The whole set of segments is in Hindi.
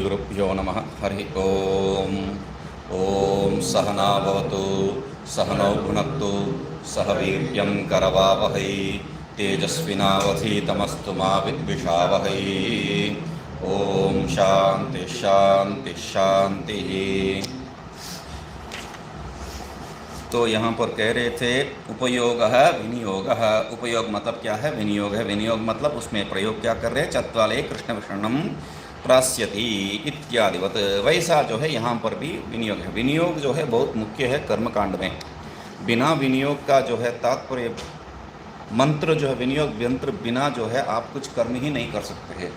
श्रीगुरुभ्यो नमः। हरि ओम्। ॐ सहना भवतु, सहनौ भुनक्तु, सह वीर्यं करवावहै, तेजस्विनावधीतमस्तु मा विद्विषावहै। ओम शांति शांति शांति। तो यहाँ पर कह रहे थे उपयोग है विनियोग है। उपयोग मतलब क्या है, विनियोग है विनियोग मतलब उसमें प्रयोग क्या कर रहे हैं। चत्वाले कृष्ण विषणम प्रास्यति इत्यादिवत, वैसा जो है यहाँ पर भी विनियोग है। विनियोग जो है बहुत मुख्य है कर्मकांड में। बिना विनियोग का जो है तात्पर्य मंत्र जो है, विनियोग मंत्र बिना जो है आप कुछ कर्म ही नहीं कर सकते हैं।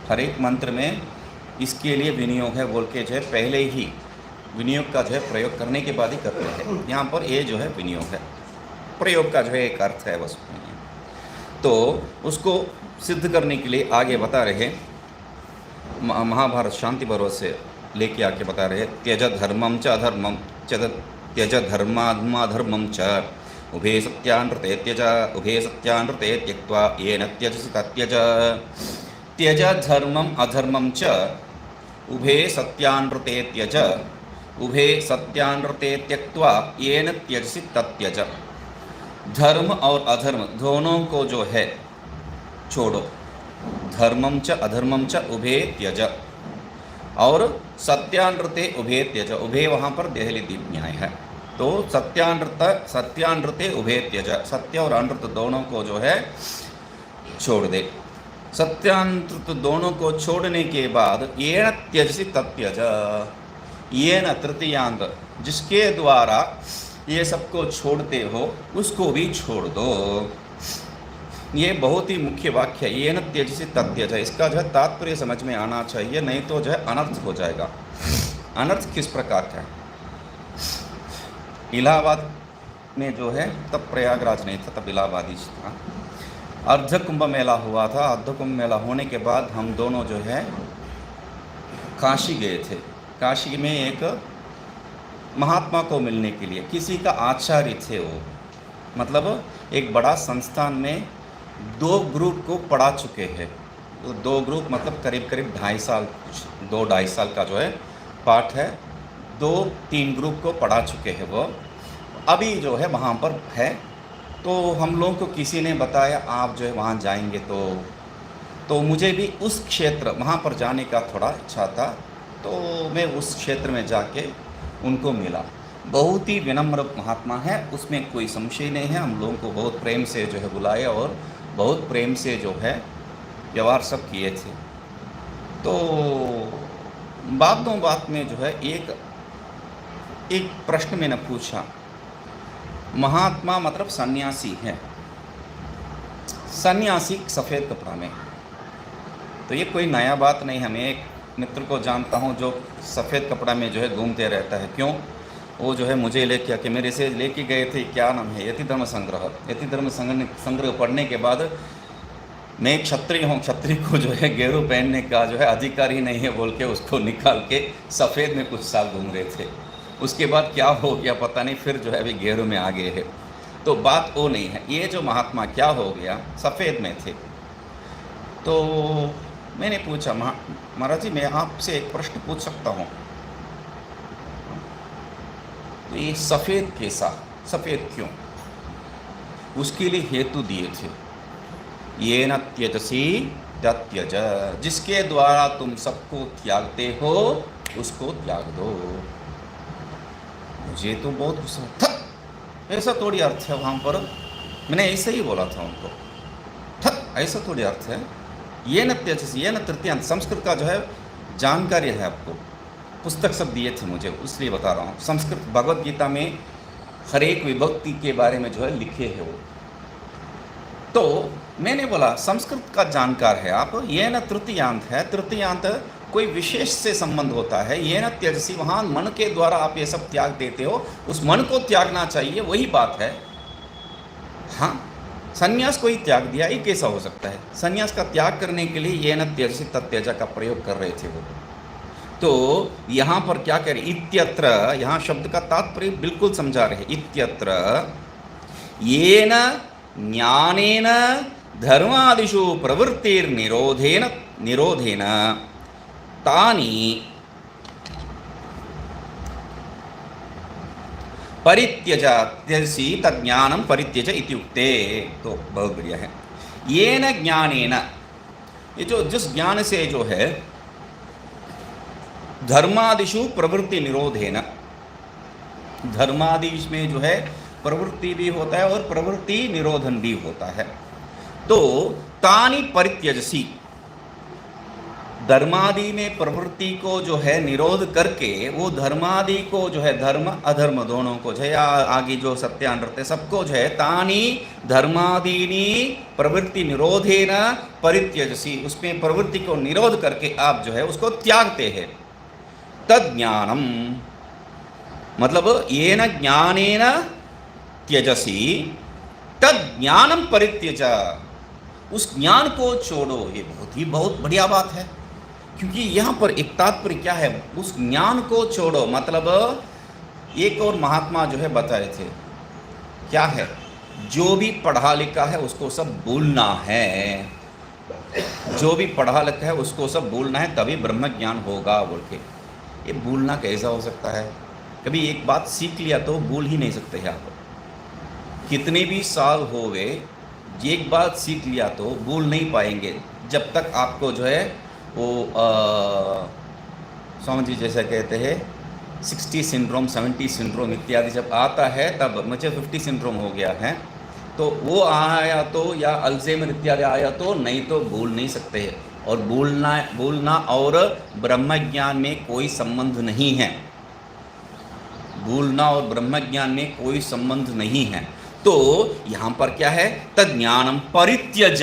हर एक मंत्र में इसके लिए विनियोग है बोल के जो है पहले ही विनियोग का जो है प्रयोग करने के बाद ही करते हैं। यहाँ पर ये जो है विनियोग है, प्रयोग का जो है एक अर्थ है बस। तो उसको सिद्ध करने के लिए आगे बता रहे महाभारत शांति पर्व से लेके आके बता रहे त्यज धर्मम च अधर्मम च, त्यज धर्माधर्मम च उभे सत्यानृते त्यज, उभे सत्यानृते त्यक्त्वा येन त्यजसि तत्यज। त्यज धर्मम अधर्मम च उभे सत्यानृते त्यज, उभे सत्यानृते त्यक्त्वा येन त्यजसि तत्यज। धर्म और अधर्म दोनों को जो है छोड़ो। धर्मम च अधर्मम च उभे त्यज, और सत्यानृते उभे त्यज। उभे वहाँ पर देहली दीप न्याय है। तो सत्यानृते उभे त्यज, सत्य और अनृत दोनों को जो है छोड़ दे। सत्यानृत दोनों को छोड़ने के बाद येन त्यजसि तत्यज, येन तृतीयांत, जिसके द्वारा ये सबको छोड़ते हो उसको भी छोड़ दो। ये बहुत ही मुख्य वाक्य है, येन त्यजसि तत्यज। इसका जो है तात्पर्य समझ में आना चाहिए, नहीं तो जो है अनर्थ हो जाएगा। अनर्थ किस प्रकार का है। इलाहाबाद में जो है तब प्रयागराज नहीं था, तब इलाहाबादी था। अर्ध कुंभ मेला हुआ था। अर्ध कुंभ मेला होने के बाद हम दोनों जो है काशी गए थे। काशी में एक महात्मा को मिलने के लिए, किसी का आचार्य थे वो, मतलब एक बड़ा संस्थान में 2 ग्रुप को पढ़ा चुके हैं। 2 ग्रुप मतलब करीब करीब 2.5 साल, 2-2.5 साल का जो है पाठ है। 2-3 ग्रुप को पढ़ा चुके हैं वो, अभी जो है वहाँ पर है। तो हम लोगों को किसी ने बताया आप जो है वहाँ जाएंगे, तो मुझे भी उस क्षेत्र वहाँ पर जाने का थोड़ा इच्छा था। तो मैं उस क्षेत्र में जाके उनको मिला। बहुत ही विनम्र महात्मा है, उसमें कोई संशय नहीं है। हम लोगों को बहुत प्रेम से जो है बुलाए और बहुत प्रेम से जो है व्यवहार सब किए थे। तो बात में जो है एक प्रश्न मैंने पूछा। महात्मा मतलब सन्यासी है, सन्यासी सफ़ेद कपड़ा में। तो ये कोई नया बात नहीं है। मैं एक मित्र को जानता हूँ जो सफ़ेद कपड़ा में जो है घूमते रहता है। क्यों? वो जो है मुझे लेके आके मेरे से लेके गए थे, क्या नाम है, यति धर्म संग्रह। यति धर्म संग्रह पढ़ने के बाद मैं एक क्षत्रिय हूँ, क्षत्रिय को जो है गेरू पहनने का जो है अधिकार ही नहीं है बोल के उसको निकाल के सफ़ेद में कुछ साल घूम रहे थे। उसके बाद क्या हो गया पता नहीं, फिर जो है अभी गेरू में आ गए हैं। तो बात वो नहीं है। ये जो महात्मा क्या हो गया, सफ़ेद में थे। तो मैंने पूछा महाराज जी मैं आपसे एक प्रश्न पूछ सकता हूँ? तो ये सफ़ेद कैसा, सफ़ेद क्यों? उसके लिए हेतु दिए थे। ये न त्यजसी तत्यज, जिसके द्वारा तुम सबको त्यागते हो उसको त्याग दो। मुझे तो बहुत गुस्सा था। ऐसा थोड़ी अर्थ है वहाँ पर। मैंने ऐसे ही बोला था उनको, ऐसा थोड़ी अर्थ है। ये न त्यजसी, ये न तृतीयांत। संस्कृत का जो है जानकारी है आपको, पुस्तक सब दिए थे मुझे, इसलिए बता रहा हूँ। संस्कृत भगवत गीता में हर एक विभक्ति के बारे में जो है लिखे है वो। तो मैंने बोला संस्कृत का जानकार है आप। ये न तृतीयांत है, तृतीयांत कोई विशेष से संबंध होता है। ये न त्यजसी, वहाँ मन के द्वारा आप ये सब त्याग देते हो, उस मन को त्यागना चाहिए, वही बात है। हाँ, संन्यास को ही त्याग दिया, ये कैसा हो सकता है? संन्यास का त्याग करने के लिए ये न त्यजसी तत्यज का प्रयोग कर रहे थे वो। तो यहाँ पर क्या करें, इत्यत्र, यहाँ शब्द का तात्पर्य बिल्कुल समझा रहे। इत्यत्र येन ज्ञानेन धर्मादिषु प्रवृत्तिर्निरोधेन तानी परित्यज त्यजसी तज्ञानम परित्यज इत्युक्ते। तो बहुत बढ़िया है। येन ज्ञानेन, ये जो जिस ज्ञान से जो है धर्मादिषु प्रवृत्ति निरोधेन, धर्मादिश में जो है प्रवृत्ति भी होता है और प्रवृत्ति निरोधन भी होता है। तो तानि परित्यजसी, धर्मादि में प्रवृत्ति को जो है निरोध करके वो धर्मादि को जो है धर्म अधर्म दोनों को जो है आगे जो सत्य अनृत्य सबको जो है तानी धर्मादीनी प्रवृत्ति निरोधेन परित्यजसी, उसमें प्रवृत्ति को निरोध करके आप जो है उसको त्यागते हैं। तद ज्ञानम मतलब येन ज्ञानेन त्यजसी तद ज्ञानम परित्यज, उस ज्ञान को छोड़ो। ये बहुत बढ़िया बात है, क्योंकि यहाँ पर एक तात्पर्य क्या है, उस ज्ञान को छोड़ो। मतलब एक और महात्मा जो है बताए थे, क्या है, जो भी पढ़ा लिखा है उसको सब भूलना है, जो भी पढ़ा लिखा है उसको सब भूलना है, तभी ब्रह्म ज्ञान होगा बोल के। ये भूलना कैसा हो सकता है? कभी एक बात सीख लिया तो भूल ही नहीं सकते हैं आप। कितने भी साल हो गए, एक बात सीख लिया तो भूल नहीं पाएंगे जब तक आपको जो है वो स्वामी जी जैसा कहते हैं 60 सिंड्रोम 70 सिंड्रोम इत्यादि जब आता है, तब मुझे 50 सिंड्रोम हो गया है, तो वो आया तो या अल्जाइमर इत्यादि आया तो, नहीं तो भूल नहीं सकते। और भूलना और ब्रह्म ज्ञान में कोई संबंध नहीं है, भूलना और ब्रह्म ज्ञान में कोई संबंध नहीं है। तो यहाँ पर क्या है, तज्ञानम परित्यज,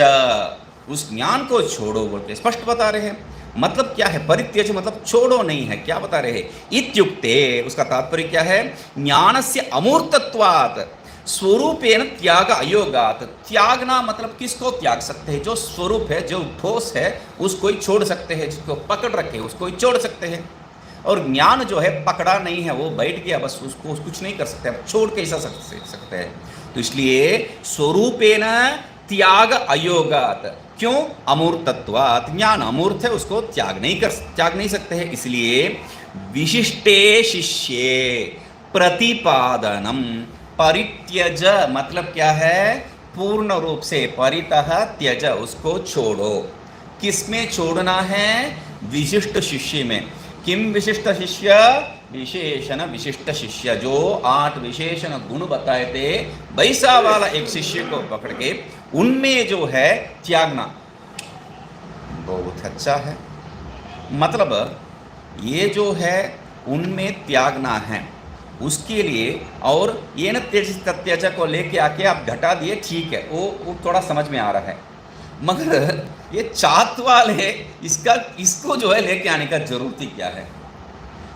उस ज्ञान को छोड़ो बोल के स्पष्ट बता रहे हैं। मतलब क्या है, परित्यज मतलब छोड़ो नहीं है, क्या बता रहे हैं, इत्युक्ते, उसका तात्पर्य क्या है, ज्ञानस्य अमूर्तत्वात् स्वरूपेण त्याग अयोगात। त्यागना मतलब किसको त्याग सकते हैं, जो स्वरूप है, जो ठोस है उसको ही छोड़ सकते हैं, जिसको पकड़ रखे उसको ही छोड़ सकते हैं। और ज्ञान जो है पकड़ा नहीं है, वो बैठ गया बस, उसको कुछ नहीं कर सकते, अब छोड़ के ऐसा सकते हैं। तो इसलिए स्वरूपेण त्याग अयोगात, क्यों, अमूर्तत्वात्, ज्ञान अमूर्त है, उसको त्याग नहीं सकते हैं। इसलिए विशिष्टे शिष्ये प्रतिपादनम परित्यज, मतलब क्या है, पूर्ण रूप से, परितः त्यज, उसको छोड़ो। किसमें छोड़ना है, विशिष्ट शिष्य में। किम विशिष्ट शिष्य, विशेषण विशिष्ट शिष्य, जो 8 विशेषण गुण बताए थे, वैसा वाला एक शिष्य को पकड़ के उनमें जो है त्यागना, बहुत अच्छा है। मतलब ये जो है उनमें त्यागना है, उसके लिए। और ये न त्यज को लेके आके आप घटा दिए, ठीक है, वो थोड़ा समझ में आ रहा है, मगर ये चात वाले इसको जो है लेके आने का जरूरत ही क्या है।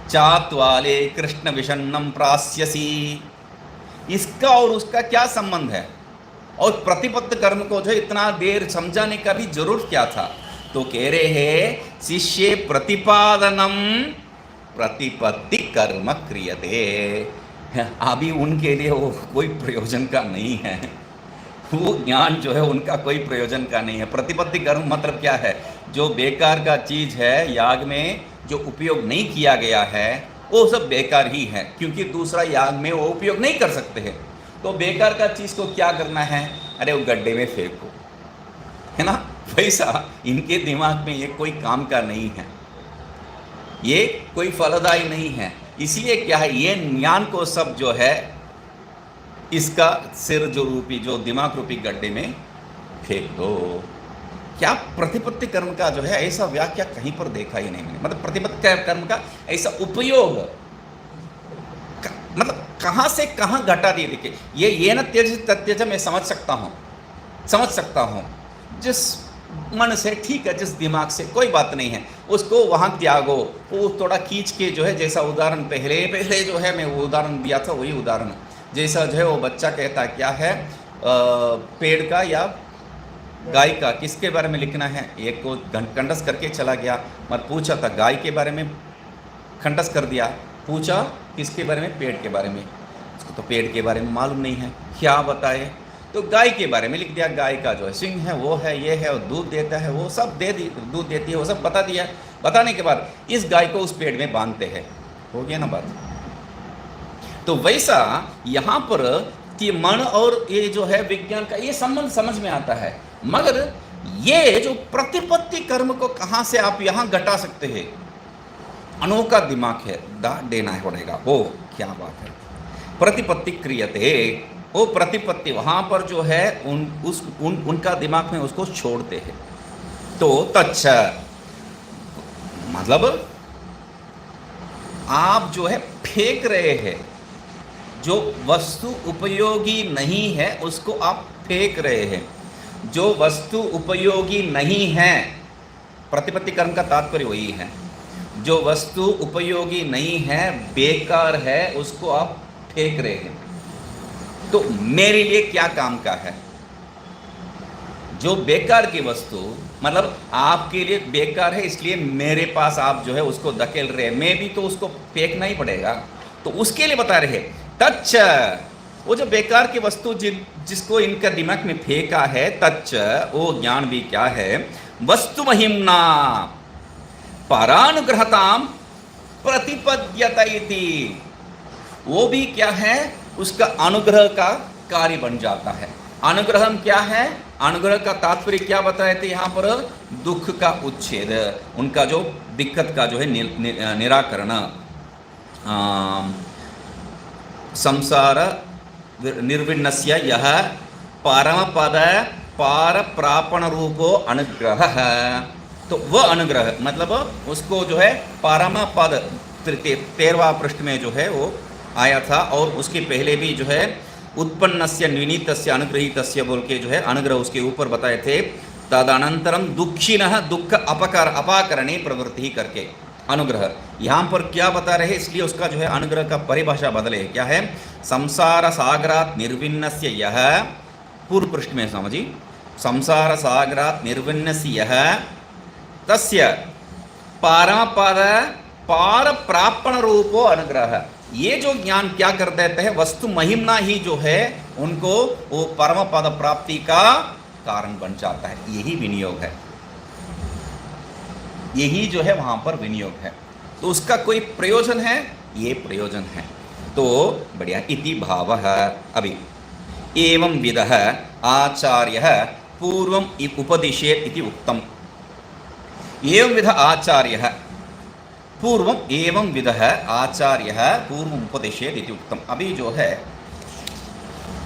चात वाले कृष्ण विषन्नम प्रास्यसी, इसका और उसका क्या संबंध है, और प्रतिपत्त कर्म को जो इतना देर समझाने का भी जरूरत क्या था। तो कह रहे हैं शिष्य प्रतिपादनम प्रतिपत्ति कर्म क्रियते, अभी उनके लिए वो कोई प्रयोजन का नहीं है, वो ज्ञान जो है उनका कोई प्रयोजन का नहीं है। प्रतिपत्ति कर्म मतलब क्या है, जो बेकार का चीज़ है, याग में जो उपयोग नहीं किया गया है वो सब बेकार ही है, क्योंकि दूसरा याग में वो उपयोग नहीं कर सकते हैं। तो बेकार का चीज़ को क्या करना है, अरे वो गड्ढे में फेंको, है ना, वैसा इनके दिमाग में ये कोई काम का नहीं है, ये कोई फलदायी नहीं है। इसलिए क्या है, ये ज्ञान को सब जो है इसका सिर जो रूपी, जो दिमाग रूपी गड्ढे में फेंक दो। क्या प्रतिपत्ति कर्म का जो है ऐसा व्याख्या कहीं पर देखा ही नहीं मैंने, मतलब प्रतिपत्ति कर्म का ऐसा उपयोग मतलब कहाँ से कहाँ घटा दिए। देखिए ये न त्यज तत्यज मैं समझ सकता हूँ जिस मन से, ठीक है, जिस दिमाग से, कोई बात नहीं है, उसको वहाँ त्यागो। वो थोड़ा खींच के जो है, जैसा उदाहरण पहले जो है मैं वो उदाहरण दिया था, वही उदाहरण जैसा जो है वो बच्चा कहता है क्या है, पेड़ का या गाय का किसके बारे में लिखना है, एक को खंडस करके चला गया, मत पूछा था गाय के बारे में, खंडस कर दिया, पूछा किसके बारे में, पेड़ के बारे में, उसको तो पेड़ के बारे में मालूम नहीं है, क्या बताए। तो गाय के बारे में लिख दिया, गाय का जो है सिंह है, वो है, ये है, और दूध देता है, वो सब दूध देती है, वो सब बता दिया। बताने के बाद इस गाय को उस पेड़ में बांधते हैं, हो गया ना बात। तो वैसा यहाँ पर कि मन और ये जो है विज्ञान का ये संबंध समझ में आता है, मगर ये जो प्रतिपत्ति कर्म को कहाँ से आप यहाँ घटा सकते हैं, अनोखा दिमाग है, दाद देना पड़ेगा। वो क्या बात है, प्रतिपत्ति क्रियते, वो प्रतिपत्ति वहाँ पर जो है उनका दिमाग में उसको छोड़ते हैं। तो तच्छ मतलब आप जो है फेंक रहे हैं, जो वस्तु उपयोगी नहीं है उसको आप फेंक रहे हैं। जो वस्तु उपयोगी नहीं है, प्रतिपत्ति कर्म का तात्पर्य वही है, जो वस्तु उपयोगी नहीं है, बेकार है, उसको आप फेंक रहे हैं। तो मेरे लिए क्या काम का है? जो बेकार की वस्तु, मतलब आपके लिए बेकार है, इसलिए मेरे पास आप जो है उसको धकेल रहे हैं, मैं भी तो उसको फेंकना ही पड़ेगा। तो उसके लिए बता रहे तच्च, वो जो बेकार की वस्तु जिसको इनका दिमाग में फेंका है, तच्च वो ज्ञान भी क्या है, वस्तु महिमना परानुग्रहताम प्रतिपद्यत इति, वो भी क्या है, उसका अनुग्रह का कार्य बन जाता है। अनुग्रह क्या है? अनुग्रह का तात्पर्य क्या बताए थे यहाँ पर? दुख का उच्छेद, उनका जो दिक्कत का जो है निराकरण, संसार निर्विण्णस्य यह परमपद पार प्रापण रूपो अनुग्रह। तो वह अनुग्रह मतलब उसको जो है परम पद 13वां पृष्ठ में जो है वो आया था, और उसके पहले भी जो है उत्पन्नस्य विनीतस्य अनुग्रहीतस्य बोल के जो है अनुग्रह उसके ऊपर बताए थे। तदनंतरम दुखिनः दुख अपाकरणे प्रवृत्ति करके अनुग्रह, यहाँ पर क्या बता रहे, इसलिए उसका जो है अनुग्रह का परिभाषा बदले, क्या है, संसार सागरात निर्विण्णस्य यह, पूर्व पृष्ठ में समझी, संसार सागरात निर्विण्णस्य यह तस्य परमपद पार प्रापण रूपो अनुग्रह। ये जो ज्ञान क्या कर देते हैं, वस्तु महिमना ही जो है उनको वो परम पद प्राप्ति का कारण बन जाता है। यही विनियोग है, यही जो है वहां पर विनियोग है। तो उसका कोई प्रयोजन है, ये प्रयोजन है। तो बढ़िया, इति भावः। अभी एवं विदः आचार्यः पूर्वम उपदिशेत् इति उक्तम। एवं विध आचार्यः पूर्वम एवं विदः आचार्यः पूर्व उपदेशेत् इति उक्तम। अभी जो है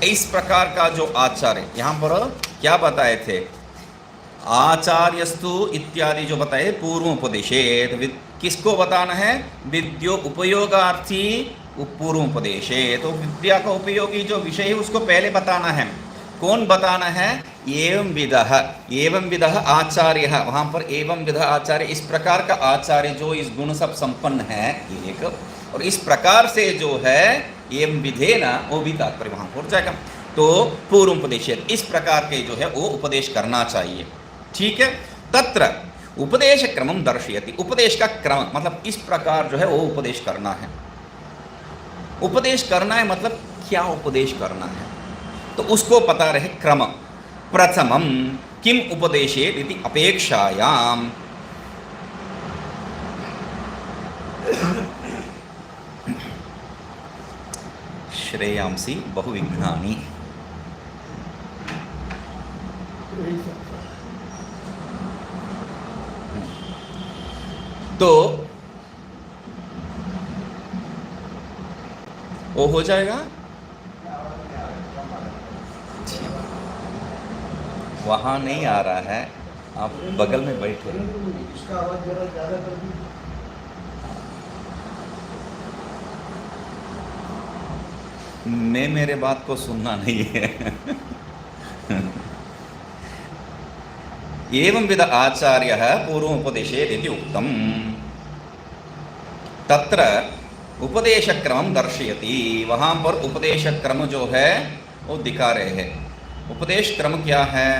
इस प्रकार का जो आचार्य, यहाँ पर क्या बताए थे, आचार्यस्तु इत्यादि जो बताए पूर्व उपदेशेत्, किसको बताना है, विद्यो उपयोगार्थी पूर्व उपदेशेत्। तो विद्या का उपयोगी जो विषय है उसको पहले बताना है। कौन बताना है? एवं विदः आचार्य, वहाँ पर एवं विदः आचार्य, इस प्रकार का आचार्य जो इस गुण सब संपन्न है एक, और इस प्रकार से जो है एवं विधेन, वो भी तात्पर्य वहाँ पर जाएगा। तो पूर्व उपदेश, इस प्रकार के जो है वो उपदेश करना चाहिए। ठीक है, तत्र उपदेश क्रमम दर्शयति, उपदेश का क्रम मतलब इस प्रकार जो है वो उपदेश करना है। उपदेश करना है मतलब क्या उपदेश करना है, तो उसको पता रहे क्रम। प्रथमम किम उपदेशेत् इति अपेक्षायाम, श्रेयांसी बहुविघ्नानि। तो वो हो जाएगा, वहाँ नहीं आ रहा है, आप बगल में बैठे। इसका आवाज जरा ज़्यादा कर दीजिए। मैं मेरे बात को सुनना नहीं है। एवं विद आचार्यः पूर्व उपदेशेत् इति उक्तम्। तत्र उपदेश क्रम दर्शयति, वहाँ पर उपदेश क्रम जो है वो दिखा रहे हैं। उपदेश क्रम क्या है?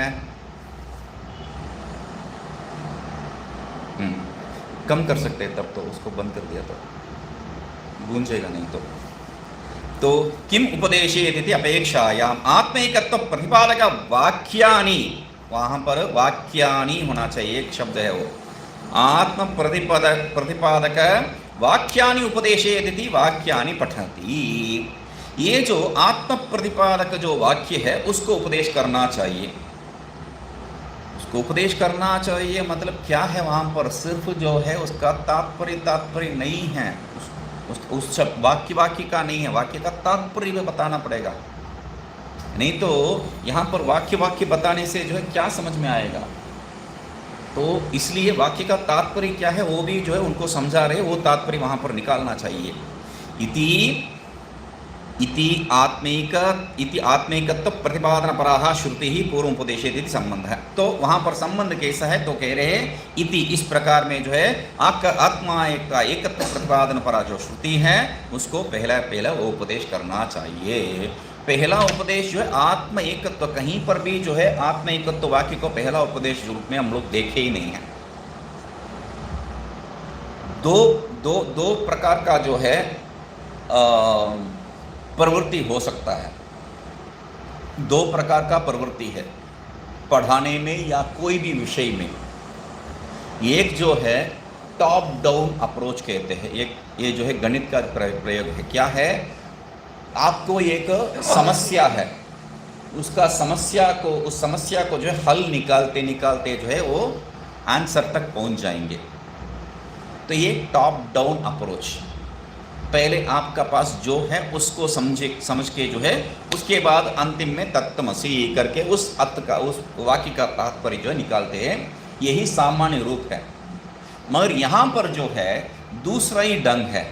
कम कर सकते हैं तब, तो उसको बंद कर दिया तो गूंजेगा नहीं। तो तो किम उपदेशेति अपेक्षायाम आत्मैकत्व प्रतिपादक वाक्यानि, वहाँ पर वाक्यानि होना चाहिए, एक शब्द है वो, आत्म प्रतिपादक वाक्यानि उपदेशेति वाक्यानि पठन्ति। ये जो आत्म प्रतिपादक जो वाक्य है उसको उपदेश करना चाहिए। उसको उपदेश करना चाहिए मतलब क्या है, वहाँ पर सिर्फ जो है उसका तात्पर्य नहीं है, उस वाक्य का नहीं है, वाक्य का तात्पर्य भी बताना पड़ेगा। नहीं तो यहाँ पर वाक्य बताने से जो है क्या समझ में आएगा। तो इसलिए वाक्य का तात्पर्य क्या है वो भी जो है उनको समझा रहे, वो तात्पर्य वहाँ पर निकालना चाहिए। इति आत्मैकत्व प्रतिपादनपराः श्रुति ही पूर्व उपदेशेति संबंध है। तो वहाँ पर संबंध कैसा है, तो कह रहे हैं इति, इस प्रकार में जो है आत्मा का एकत्व प्रतिपादन परा जो श्रुति है उसको पहला वो उपदेश करना चाहिए। पहला उपदेश जो है आत्म एकत्व, कहीं पर भी जो है आत्म एकत्व वाक्य को पहला उपदेश रूप में हम लोग देखे ही नहीं है। दो प्रकार का जो है प्रवृत्ति हो सकता है, दो प्रकार का प्रवृत्ति है पढ़ाने में या कोई भी विषय में। एक जो है टॉप डाउन अप्रोच कहते हैं, एक ये जो है गणित का प्रयोग है। क्या है, आपको एक समस्या है, उस समस्या को जो है हल निकालते जो है वो आंसर तक पहुंच जाएंगे। तो ये टॉप डाउन अप्रोच, पहले आपका पास जो है उसको समझ के जो है उसके बाद अंतिम में तत्त्वमसि करके उस वाक्य का तात्पर्य जो है निकालते हैं, यही सामान्य रूप है। मगर यहाँ पर जो है दूसरा ही ढंग है,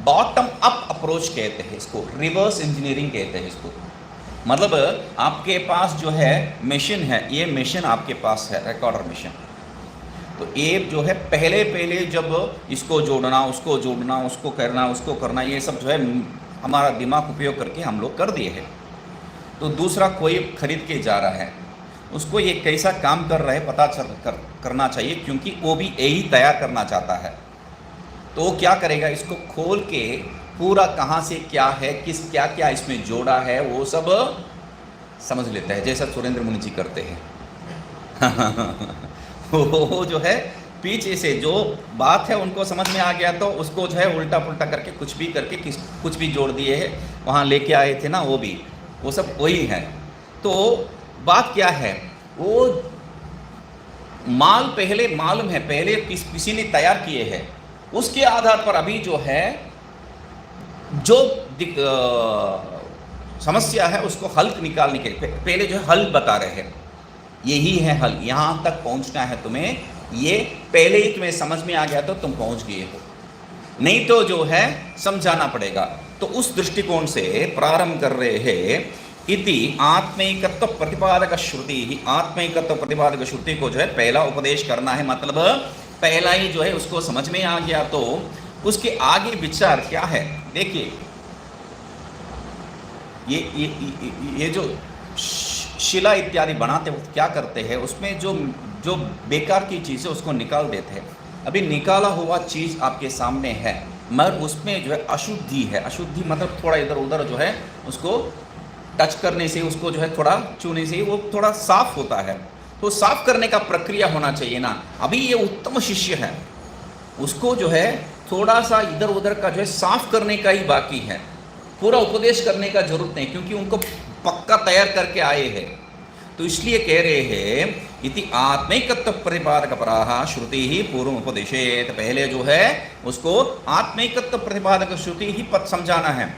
बॉटम अप अप्रोच कहते हैं इसको, रिवर्स इंजीनियरिंग कहते हैं इसको। मतलब आपके पास जो है मशीन है, ये मशीन आपके पास है, रिकॉर्डर मशीन। तो ये जो है पहले जब इसको जोड़ना, उसको करना, ये सब जो है हमारा दिमाग उपयोग करके हम लोग कर दिए हैं। तो दूसरा कोई खरीद के जा रहा है, उसको ये कैसा काम कर रहा है पता करना चाहिए, क्योंकि वो भी यही तैयार करना चाहता है। तो वो क्या करेगा, इसको खोल के पूरा कहाँ से क्या है, क्या इसमें जोड़ा है, वो सब समझ लेता है, जैसा सुरेंद्र मुनि जी करते हैं। वो जो है पीछे से जो बात है उनको समझ में आ गया, तो उसको जो है उल्टा पुल्टा करके कुछ भी जोड़ दिए है, वहाँ लेके आए थे ना, वो सब वही है। तो बात क्या है, वो माल पहले मालूम है, पहले किसी ने तैयार किए हैं, उसके आधार पर अभी जो है जो समस्या है उसको हल निकालने के लिए पहले जो है हल बता रहे हैं, यही है हल, यहाँ तक पहुँचना है तुम्हें, ये पहले ही तुम्हें समझ में आ गया तो तुम पहुँच गए हो, नहीं तो जो है समझाना पड़ेगा। तो उस दृष्टिकोण से प्रारंभ कर रहे हैं, इति आत्मैकत्व प्रतिपादक श्रुति ही, आत्मैकत्व प्रतिपादक श्रुति को जो है पहला उपदेश करना है, मतलब पहला ही जो है उसको समझ में आ गया तो उसके आगे विचार क्या है। देखिए ये जो शिला इत्यादि बनाते वक्त क्या करते हैं, उसमें जो बेकार की चीज़ है उसको निकाल देते हैं। अभी निकाला हुआ चीज़ आपके सामने है, मगर उसमें जो है अशुद्धि है, अशुद्धि मतलब थोड़ा इधर उधर जो है उसको टच करने से, उसको जो है थोड़ा छूने से वो थोड़ा साफ होता है। तो साफ करने का प्रक्रिया होना चाहिए ना। अभी ये उत्तम शिष्य है, उसको जो है थोड़ा सा इधर उधर का जो है साफ करने का ही बाकी है, पूरा उपदेश करने का जरूरत नहीं, क्योंकि उनको पक्का तैयार करके आए हैं। तो इसलिए कह रहे हैं इति आत्मैकत्व प्रतिपादक पराः श्रुति ही पूर्व उपदेशेत, पहले जो है उसको आत्मैकत्व प्रतिपादक श्रुति ही पद समझाना है,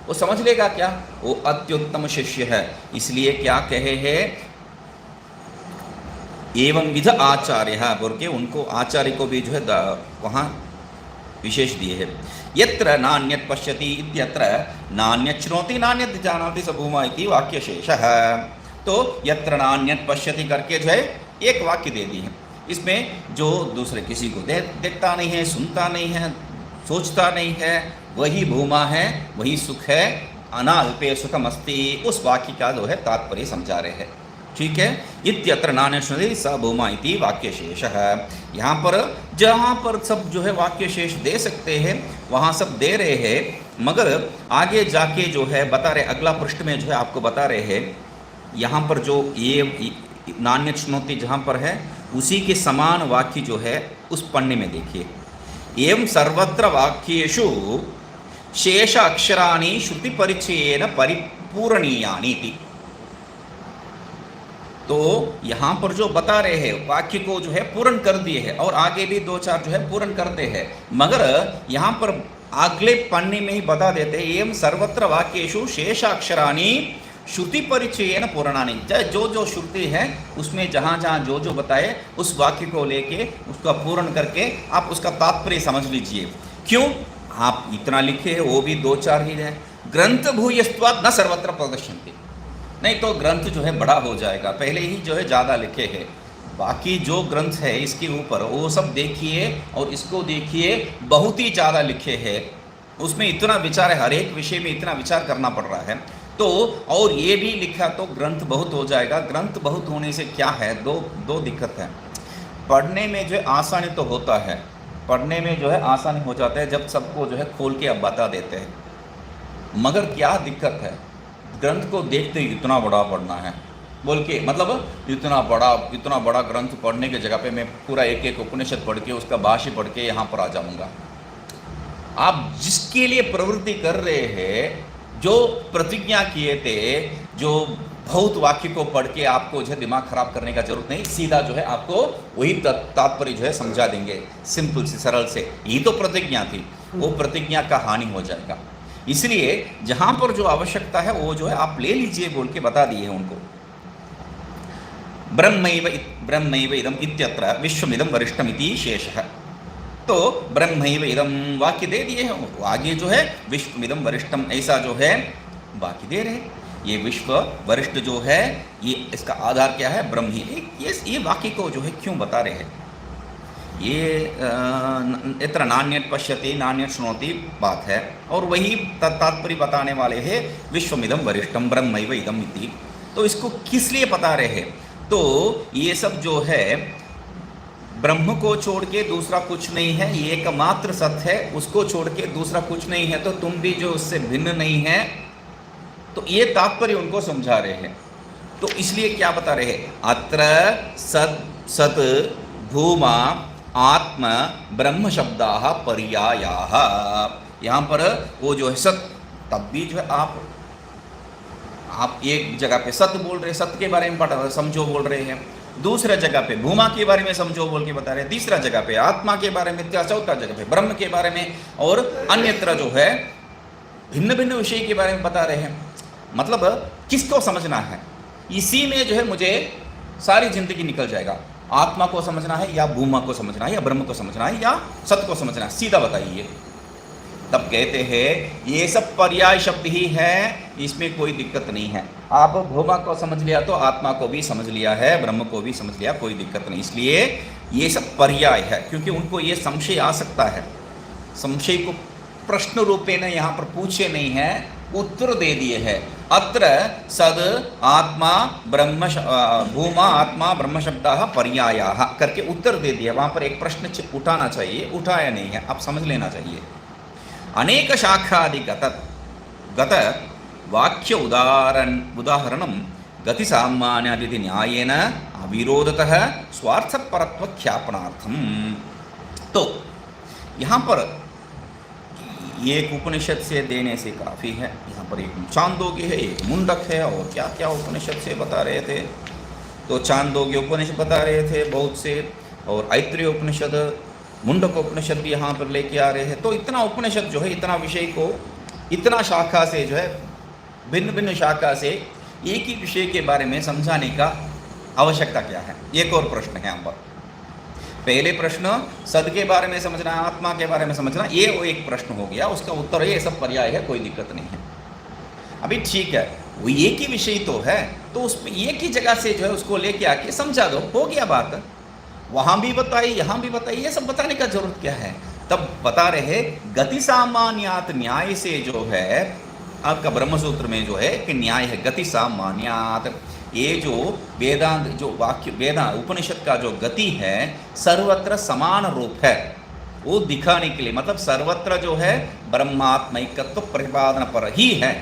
वो समझ लेगा क्या, वो अत्युत्तम शिष्य है। इसलिए क्या कहे है, एवं विध आचार्य बोल के उनको आचार्य को भी जो है वहाँ विशेष दिए है। यत्र नान्यत् पश्यति इत्यत्र नान्यत् श्रोति नान्यत् जानाति स भूमा इति वाक्य शेषः। तो यत्र नान्यत् पश्यति करके जो है एक वाक्य दे दी है, इसमें जो दूसरे किसी को देखता नहीं है, सुनता नहीं है, सोचता नहीं है, वही भूमा है, वही सुख है, अनाल्पे सुखमस्ति, उस वाक्य का जो है तात्पर्य समझा रहे हैं। ठीक है, इत्यत्र नान्यत् श्रोति स भूमा इति वाक्य शेषः। यहाँ पर जहाँ पर सब जो है वाक्य शेष दे सकते हैं वहाँ सब दे रहे हैं, मगर आगे जाके जो है बता रहे, अगला पृष्ठ में जो है आपको बता रहे हैं, यहाँ पर जो ये नान्यत श्नोति जहाँ पर है उसी के समान वाक्य जो है उस पढ़ने में देखिए, एवं सर्वत्र वाक्येषु शेष अक्षराणि श्रुति परिचयेन परिपूरणीयानि इति। तो यहाँ पर जो बता रहे हैं वाक्य को जो है पूर्ण कर दिए हैं और आगे भी दो चार जो है पूर्ण करते हैं, मगर यहाँ पर अगले पन्ने में ही बता देते हैं एवं सर्वत्र वाक्येषु शेष अक्षराणि श्रुति परिचयेन पूर्णानि। जो जो श्रुति है उसमें जहाँ जहाँ जो जो बताए उस वाक्य को लेके उसका पूर्ण करके आप उसका तात्पर्य समझ लीजिए। क्यों आप इतना लिखे हैं, वो भी दो चार ही है। ग्रंथ भूयस्त्वात् न सर्वत्र प्रदर्शन्ति, नहीं तो ग्रंथ जो है बड़ा हो जाएगा, पहले ही जो है ज़्यादा लिखे हैं। बाकी जो ग्रंथ है इसके ऊपर वो सब देखिए और इसको देखिए, बहुत ही ज़्यादा लिखे हैं, उसमें इतना विचार है, हर एक विषय में इतना विचार करना पड़ रहा है। तो और ये भी लिखा तो ग्रंथ बहुत हो जाएगा। ग्रंथ बहुत होने से क्या है, दो दिक्कत है। पढ़ने में जो है आसानी तो होता है, पढ़ने में जो है आसानी हो जाता है जब सबको जो है खोल के अब बता देते हैं, मगर क्या दिक्कत है, ग्रंथ को देखते ही इतना बड़ा पढ़ना है बोल के, मतलब इतना बड़ा ग्रंथ पढ़ने के जगह पे मैं पूरा एक एक उपनिषद पढ़ के उसका भाष्य पढ़ के यहाँ पर आ जाऊँगा। आप जिसके लिए प्रवृत्ति कर रहे हैं, जो प्रतिज्ञा किए थे, जो बहुत वाक्य को पढ़ के आपको जो है दिमाग खराब करने का जरूरत नहीं, सीधा जो है आपको वही तात्पर्य जो है समझा देंगे, सिंपल से सरल से। यही तो प्रतिज्ञा थी, वो प्रतिज्ञा का हानि हो जाएगा। इसलिए जहां पर जो आवश्यकता है वो जो है आप ले लीजिए बोल के बता दिए हैं उनको। ब्रह्मैव इदम इत्यत्र विश्वमिदं वरिष्ठम इति शेषः। तो ब्रह्मैव इदम वाक्य दे दिए हैं, आगे जो है विश्वमिदं वरिष्ठम ऐसा जो है वाक्य दे रहे हैं। ये विश्व वरिष्ठ जो है ये इसका आधार क्या है, ब्रह्म ही। ये वाक्य को जो है क्यों बता रहे हैं, ये इतना नान्यत पश्यति नान्यत श्रोति बात है, और वही तात्पर्य बताने वाले हैं विश्वमिदं वरिष्ठम ब्रह्मैव इदम इति। तो इसको किस लिए बता रहे हैं, तो ये सब जो है ब्रह्म को छोड़ के दूसरा कुछ नहीं है, ये एकमात्र सत्य है, उसको छोड़ के दूसरा कुछ नहीं है, तो तुम भी जो उससे भिन्न नहीं है। तो ये तात्पर्य उनको समझा रहे हैं। तो इसलिए क्या बता रहे हैं, अत्र सत भूमा आत्म ब्रह्म शब्दाः पर्यायाः। यहाँ पर वो जो है सत, तब भी जो है आप एक जगह पे सत्य बोल रहे हैं, सत्य के बारे में समझो बोल रहे हैं, दूसरा जगह पे भूमा के बारे में समझो बोल के बता रहे हैं, तीसरा जगह पे आत्मा के बारे में, चौथा जगह पे ब्रह्म के बारे में, और अन्यत्र जो है भिन्न भिन्न विषय के बारे में बता रहे हैं। मतलब किसको समझना है, इसी में जो है मुझे सारी जिंदगी निकल जाएगा। आत्मा को समझना है या भूमा को समझना है या ब्रह्म को समझना है या सत्य को समझना है, सीधा बताइए। तब कहते हैं ये सब पर्याय शब्द ही है, इसमें कोई दिक्कत नहीं है। आप भूमा को समझ लिया तो आत्मा को भी समझ लिया है, ब्रह्म को भी समझ लिया, कोई दिक्कत नहीं। इसलिए ये सब पर्याय है, क्योंकि उनको ये संशय आ सकता है। संशय को प्रश्न रूपेण यहाँ पर पूछे नहीं है, उत्तर दे दिए है। अत्र सद आत्मा ब्रह्म भूमा आत्मा ब्रह्म शब्दाः पर्यायाः करके उत्तर दे दिया। वहाँ पर एक प्रश्न उठाना चाहिए, उठाया नहीं है, आप समझ लेना चाहिए। अनेक शाखादिगत गत वाक्य उदाहरणं गति सामान्यादिति न्यायेन अविरोधतः स्वार्थपरत्व ख्यापनार्थम। तो यहाँ पर एक उपनिषद से देने से काफ़ी है। यहाँ पर एक चांदोग्य है, एक मुंडक है, और क्या क्या उपनिषद से बता रहे थे। तो चांदोग्य उपनिषद बता रहे थे बहुत से, और ऐत्रेय उपनिषद, मुंडक उपनिषद भी यहाँ पर लेके आ रहे हैं। तो इतना उपनिषद जो है, इतना विषय को, इतना शाखा से जो है, भिन्न भिन्न शाखा से एक ही विषय के बारे में समझाने का आवश्यकता क्या है। एक और प्रश्न है यहाँ पर। पहले प्रश्न सद के बारे में समझना, आत्मा के बारे में समझना, ये वो एक प्रश्न हो गया, उसका उत्तर ये सब पर्याय है, कोई दिक्कत नहीं है। अभी ठीक है, वो एक ही विषय तो है, तो उस एक ही जगह से जो है उसको लेके आके समझा दो, हो गया बात। वहाँ भी बताइए, यहाँ भी बताइए, ये सब बताने का जरूरत क्या है। तब बता रहे गति सामान्यात, न्याय से जो है आपका ब्रह्मसूत्र में जो है कि न्याय है गति सामान्यात। ये जो वेदांत जो वाक्य वेदांत उपनिषद का जो गति है सर्वत्र समान रूप है। वो दिखाने के लिए, मतलब सर्वत्र जो है ब्रह्मात्मैकत्व प्रतिपादन पर ही है,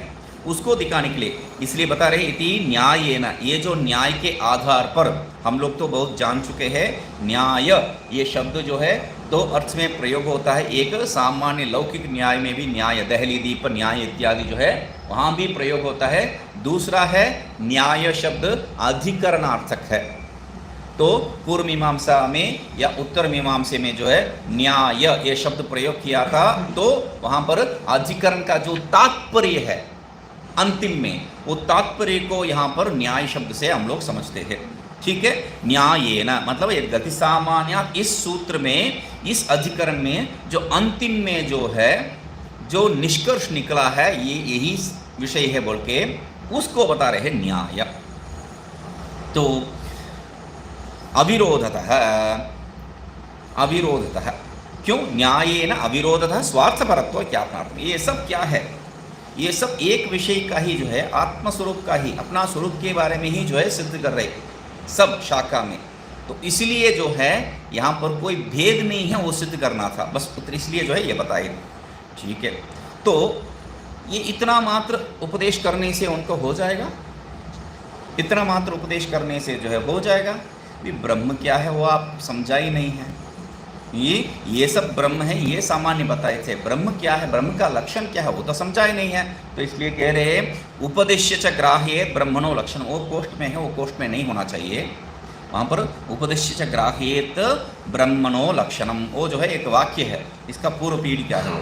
उसको दिखाने के लिए इसलिए बता रहे इति न्यायेन। ये जो न्याय के आधार पर हम लोग तो बहुत जान चुके हैं, न्याय ये शब्द जो है दो अर्थ में प्रयोग होता है। एक सामान्य लौकिक न्याय में भी न्याय, दहली दीप न्याय इत्यादि जो है वहाँ भी प्रयोग होता है। दूसरा है न्याय शब्द अधिकरणार्थक है। तो पूर्व मीमांसा में या उत्तर मीमांसा में जो है न्याय ये शब्द प्रयोग किया था, तो वहाँ पर अधिकरण का जो तात्पर्य है अंतिम में, वो तात्पर्य को यहाँ पर न्याय शब्द से हम लोग समझते हैं। ठीक है, न्यायेन मतलब एक गति सामान्य, इस सूत्र में इस अधिकरण में जो अंतिम में जो है जो निष्कर्ष निकला है ये यही विषय है बोल के उसको बता रहे हैं न्याय। तो अविरोधतः, अविरोधतः क्यों न्यायेन अविरोधतः स्वार्थपरत्व ज्ञापनार्थम। ये सब क्या है, ये सब एक विषय का ही जो है आत्मस्वरूप का ही, अपना स्वरूप के बारे में ही जो है सिद्ध कर रहे सब शाखा में। तो इसलिए जो है यहाँ पर कोई भेद नहीं है, वो सिद्ध करना था बस, इसलिए जो है ये बताए। ठीक है, तो ये इतना मात्र उपदेश करने से उनको हो जाएगा, इतना मात्र उपदेश करने से जो है हो जाएगा। भी ब्रह्म क्या है वो आप समझा ही नहीं है। ये सब ब्रह्म है ये सामान्य बताए थे, ब्रह्म क्या है, ब्रह्म का लक्षण क्या है वो तो समझा ही नहीं है। तो इसलिए कह रहे हैं उपदेश्य च ग्राह्ये ब्रह्मणो लक्षण, वो कोष्ठ में है, वो कोष्ठ में नहीं होना चाहिए। वहाँ पर उपदेश्य च ग्राह्येत ब्रह्मणो लक्षणम, वो जो है एक वाक्य है, इसका पूर्व पीढ़ी क्या है,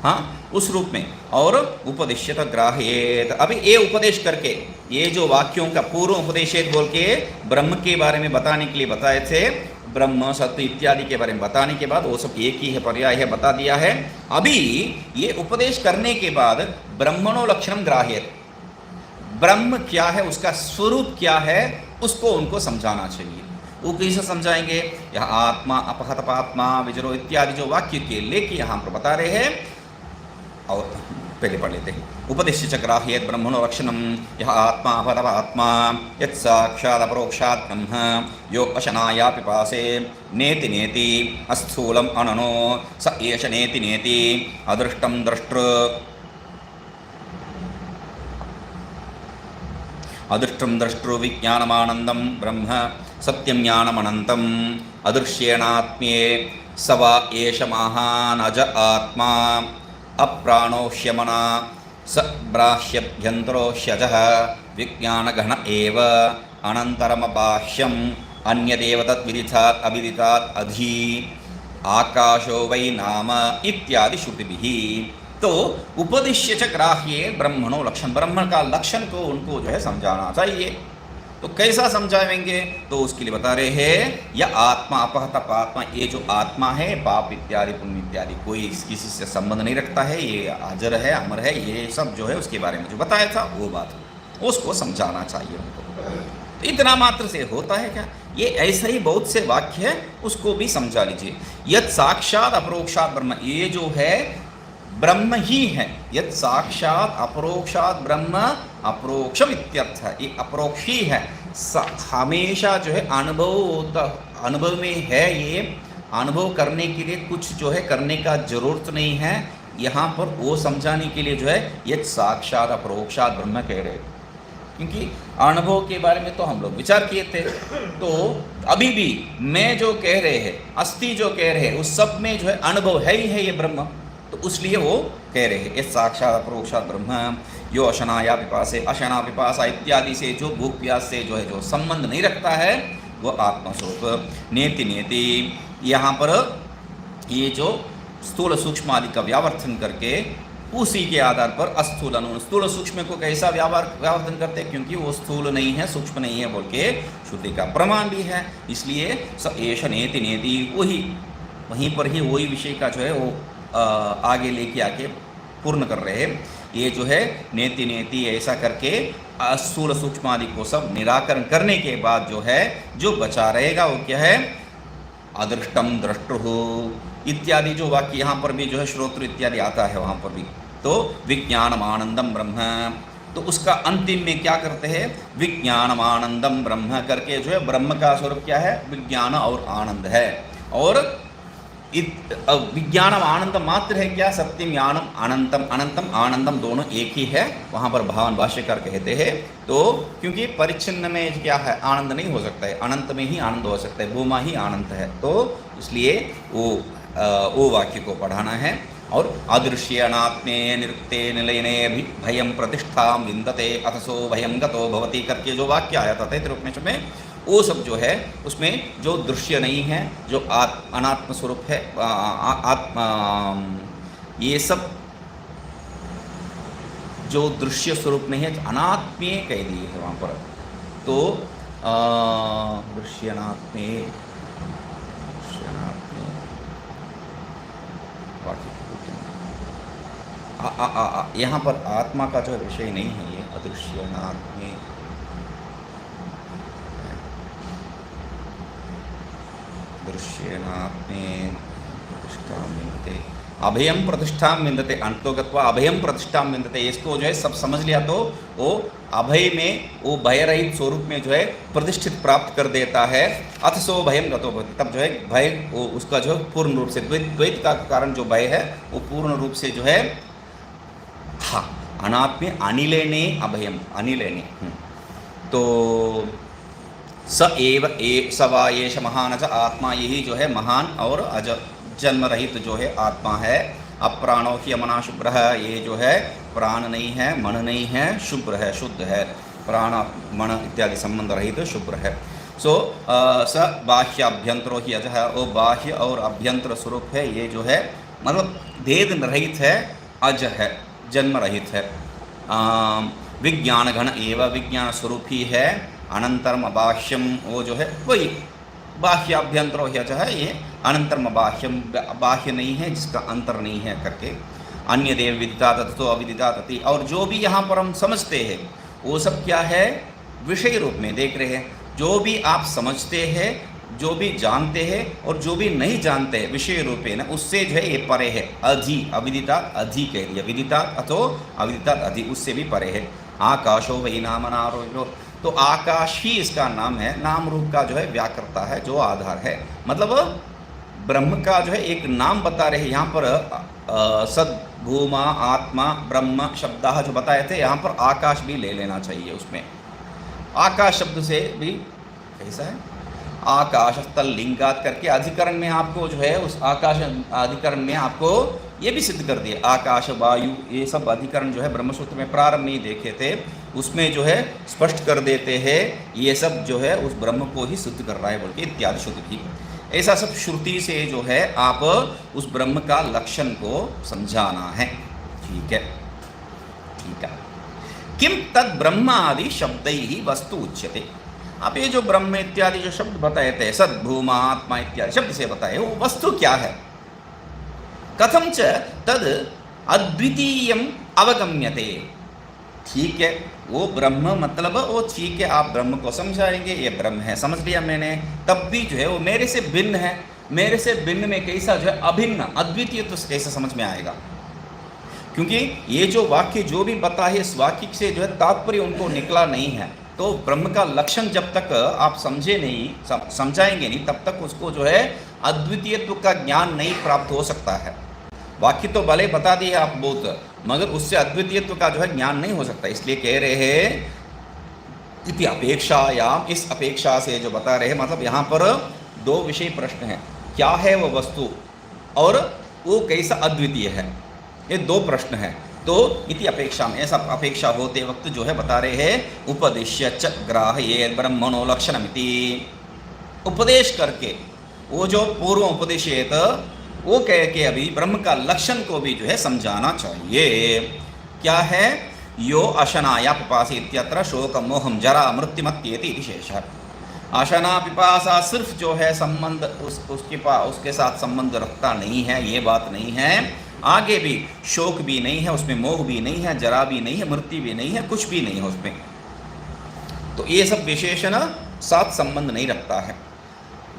हाँ उस रूप में। और उपदेश्यत ग्राह्येत, अभी ये उपदेश करके ये जो वाक्यों का पूर्व उपदेशित बोल के ब्रह्म के बारे में बताने के लिए बताए थे, ब्रह्म सत्य इत्यादि के बारे में बताने के बाद वो सब एक ही है, पर्याय है, बता दिया है। अभी ये उपदेश करने के बाद ब्रह्मणो लक्षणम ग्राह्येत, ब्रह्म क्या है उसका स्वरूप क्या है उसको उनको समझाना चाहिए। वो कैसे समझाएंगे, यह आत्मा अपहत पात्मा विजरो इत्यादि जो वाक्य के लेके यहाँ पर बता रहे हैं। और पहले पढ़ लेते हैं, उपदेश्य च ग्राह्येत ब्रह्मणो लक्षणम यह आत्मा अपहत आत्मा यत् साक्षात् अपरोक्षात् ब्रह्म यो अशनाया पिपासे नेति नेति अस्थूलम अननो स एष नेति नेति अदृष्टम द्रष्टृ अदृष्टं द्रष्टृ विज्ञानमानंदम ब्रह्म सत्यं ज्ञानमनंतम अदृश्येनात्म्ये स वा एष महान् अज आत्मा अप्राणोष्यमना स ब्राह्यभ्यन्तरोष्यजः विज्ञानघन एव अनन्तरमबाह्यम् अन्यदेव तद्विदितात् अविदितात् अधि आकाशो वै नाम इत्यादि श्रुतिभिः। तो उपदिश्य च ग्राह्ये ब्रह्मणो लक्षण, ब्रह्म का लक्षण को उनको जो है समझाना चाहिए। तो कैसा समझाएंगे, तो उसके लिए बता रहे हैं यह आत्मा अपहत पात्मा, ये जो आत्मा है पाप इत्यादि पुण्य इत्यादि कोई किसी से संबंध नहीं रखता है, ये हाजर है अमर है, ये सब जो है उसके बारे में जो बताया था वो बात उसको समझाना चाहिए उनको। तो इतना मात्र से होता है क्या, ये ऐसा ही बहुत से वाक्य है उसको भी समझा लीजिए। यत् साक्षात अपरोक्षात ब्रह्म, ये जो है ब्रह्म ही है, यत् साक्षात अपरोक्षात ब्रह्म, अपरोक्षम इत्यर्थ है, ये अपरोक्ष ही है, हमेशा जो है अनुभव में है। ये अनुभव करने के लिए कुछ जो है करने का जरूरत नहीं है, यहाँ पर वो समझाने के लिए जो है यत् साक्षात अपरोक्षात ब्रह्म कह रहे, क्योंकि अनुभव के बारे में तो हम लोग विचार किए थे। तो अभी भी मैं जो कह रहे हैं, अस्थि जो कह रहे हैं, उस सब में जो है अनुभव है ही है ये ब्रह्म। तो उसलिए वो कह रहे हैं ये साक्षात अपरोक्षात ब्रह्म यो अशनाया पिपासे, अशना पिपासा इत्यादि से जो भूख प्यास से जो है जो संबंध नहीं रखता है वो आत्मस्वरूप। नेति नेति, यहाँ पर ये जो स्थूल सूक्ष्म आदि का व्यावर्तन करके उसी के आधार पर अस्थूल स्थूल सूक्ष्म को कैसा व्यावर्तन करते हैं, क्योंकि वो स्थूल नहीं है सूक्ष्म नहीं है बोल के श्रुति का प्रमाण भी है। इसलिए स एष नेति नेति, वहीं पर ही वही विषय का जो है वो आगे लेके आके पूर्ण कर रहे हैं। ये जो है नेति नेति ऐसा करके स्थूल सूक्ष्म आदि को सब निराकरण करने के बाद जो है जो बचा रहेगा वो क्या है, अदृष्टम द्रष्टुः इत्यादि जो वाक्य यहाँ पर भी जो है श्रोत्र इत्यादि आता है वहाँ पर भी। तो विज्ञानम आनंदम ब्रह्म, तो उसका अंतिम में क्या करते हैं, विज्ञानम आनंदम ब्रह्म करके जो है ब्रह्म का स्वरूप क्या है, विज्ञान और आनंद है। और विज्ञानम आनंद मात्र है क्या? सत्यम ज्ञानम अनंतम, अनंतम आनंदम दोनों एक ही है। वहाँ पर भगवान भाष्यकार कहते हैं तो क्योंकि परिच्छिन्न में क्या है, आनंद नहीं हो सकता है, अनंत में ही आनंद हो सकता है, भूमा ही आनंद है, तो इसलिए वो वाक्य को पढ़ाना है। और अदृश्य अनात्मे निरुक्ते निलयने भयम प्रतिष्ठा विंदते अथसो भयम गतो भवति करके जो वाक्य आया था तैत्तिरीयोपनिषद में, वो सब जो है उसमें जो दृश्य नहीं है, जो अनात्म स्वरूप है, ये सब जो दृश्य स्वरूप नहीं है, अनात्मीय कह दिए है वहाँ पर। तो दृश्य अनात्मीय यहाँ पर आत्मा का जो विषय नहीं है, ये अदृश्य अनात्मीय दृश्येनात्मे प्रतिष्ठा मिलते, अभयम प्रतिष्ठा मिलते, अंतो गत्वा अभयम प्रतिष्ठा मिलते। इसको जो है सब समझ लिया तो वो अभय में, वो भय रहित स्वरूप में जो है प्रतिष्ठित प्राप्त कर देता है। अथ सो भयम गतो भवति, तब जो है भय वो उसका जो पूर्ण रूप से, द्वैत का कारण जो भय है वो पूर्ण रूप से जो है, हाँ अनात्मे अनिलेने अभयम, अनिलेने। तो स एव स वा एष महान च आत्मा, यही जो है महान और अज जन्म रहित जो है आत्मा है। अप्राणो ही मना शुभ्र है, ये जो है प्राण नहीं है, मन नहीं है, शुभ्र है, शुद्ध है, प्राण मन इत्यादि संबंध रहित शुभ्र है। सो स बाह्य अभ्यंतरो ही अज है, वो बाह्य और अभ्यंतर स्वरूप है, ये जो है मतलब भेद रहित है, अज है, जन्म रहित है। विज्ञान घन एवं विज्ञान स्वरूप ही है। अनंतरम अबाह्यम, वो जो है वही बाह्य अभ्यंतरो ही है, ये अनंतरम अबाह्यम, बाह्य नहीं है जिसका अंतर नहीं है करके। अन्य देव विदिता तथो अविदिता तति, और जो भी यहाँ पर हम समझते हैं वो सब क्या है, विषय रूप में देख रहे हैं। जो भी आप समझते हैं, जो भी जानते हैं और जो भी नहीं जानते हैं विषय रूपे न, उससे जो है ये परे है। अधि, अविदिता अधि कह दिया, विदिता अथो अविदिता अधि, उससे भी परे है। आकाशो वही नाम नारो, तो आकाश ही इसका नाम है, नाम रूप का जो है व्याकर्ता है, जो आधार है। मतलब ब्रह्म का जो है एक नाम बता रहे हैं यहाँ पर। सद, भूमा, आत्मा, ब्रह्म शब्द जो बताए थे, यहाँ पर आकाश भी ले लेना चाहिए उसमें। आकाश शब्द से भी कैसा है, आकाश स्थल लिंगात करके अधिकरण में आपको जो है, उस आकाश अधिकरण में आपको ये भी सिद्ध कर दिया। आकाश, वायु, ये सब अधिकरण जो है ब्रह्मसूत्र में प्रारंभ में देखे थे, उसमें जो है स्पष्ट कर देते हैं ये सब जो है उस ब्रह्म को ही सिद्ध कर रहा है बोल के, इत्यादि शुद्ध भी। ऐसा सब श्रुति से जो है आप उस ब्रह्म का लक्षण को समझाना है। ठीक है, ठीक है। किम तद ब्रह्म आदि शब्द ही वस्तु उच्यते। आप ये जो ब्रह्म इत्यादि जो शब्द बताए थे, सद, भूमा, आत्मा इत्यादि शब्द से बताए, वो वस्तु क्या है। कथम च तद अद्वितीयम अवगम्यते। ठीक है, वो ब्रह्म मतलब वो, ठीक है आप ब्रह्म को समझाएंगे, ये ब्रह्म है, समझ लिया मैंने, तब भी जो है वो मेरे से भिन्न है। मेरे से भिन्न में कैसा जो है अभिन्न, अद्वितीय तो कैसे समझ में आएगा। क्योंकि ये जो वाक्य जो भी बता है, इस वाक्य से जो है तात्पर्य उनको निकला नहीं है। तो ब्रह्म का लक्षण जब तक आप समझे नहीं, समझाएंगे नहीं, तब तक उसको जो है अद्वितीयत्व का ज्ञान नहीं प्राप्त हो सकता है। वाक्य तो भले बता दिए आप बहुत, मगर उससे अद्वितीयत्व का जो है ज्ञान नहीं हो सकता। इसलिए कह रहे हैं इति अपेक्षायाम, इस अपेक्षा से जो बता रहे हैं, मतलब यहाँ पर दो विषय प्रश्न हैं, क्या है वो वस्तु और वो कैसा अद्वितीय है, ये दो प्रश्न हैं। तो इति अपेक्षा में, ऐसा अपेक्षा होते वक्त जो है बता रहे हैं उपदेश्य च ग्राह्ये ब्रह्मणो लक्षणमिति, उपदेश करके वो जो पूर्व उपदेशित वो कह के अभी ब्रह्म का लक्षण को भी जो है समझाना चाहिए। क्या है, यो अशनाया पिपासी इत्यत्र शोक मोहम जरा मृत्युमत्येति विशेष। अशना पिपासा सिर्फ जो है संबंध उसके साथ संबंध रखता नहीं है, ये बात नहीं है। आगे भी शोक भी नहीं है उसमें, मोह भी नहीं है, जरा भी नहीं है, मृत्यु भी नहीं है, कुछ भी नहीं है उसमें। तो ये सब विशेषण साथ संबंध नहीं रखता है।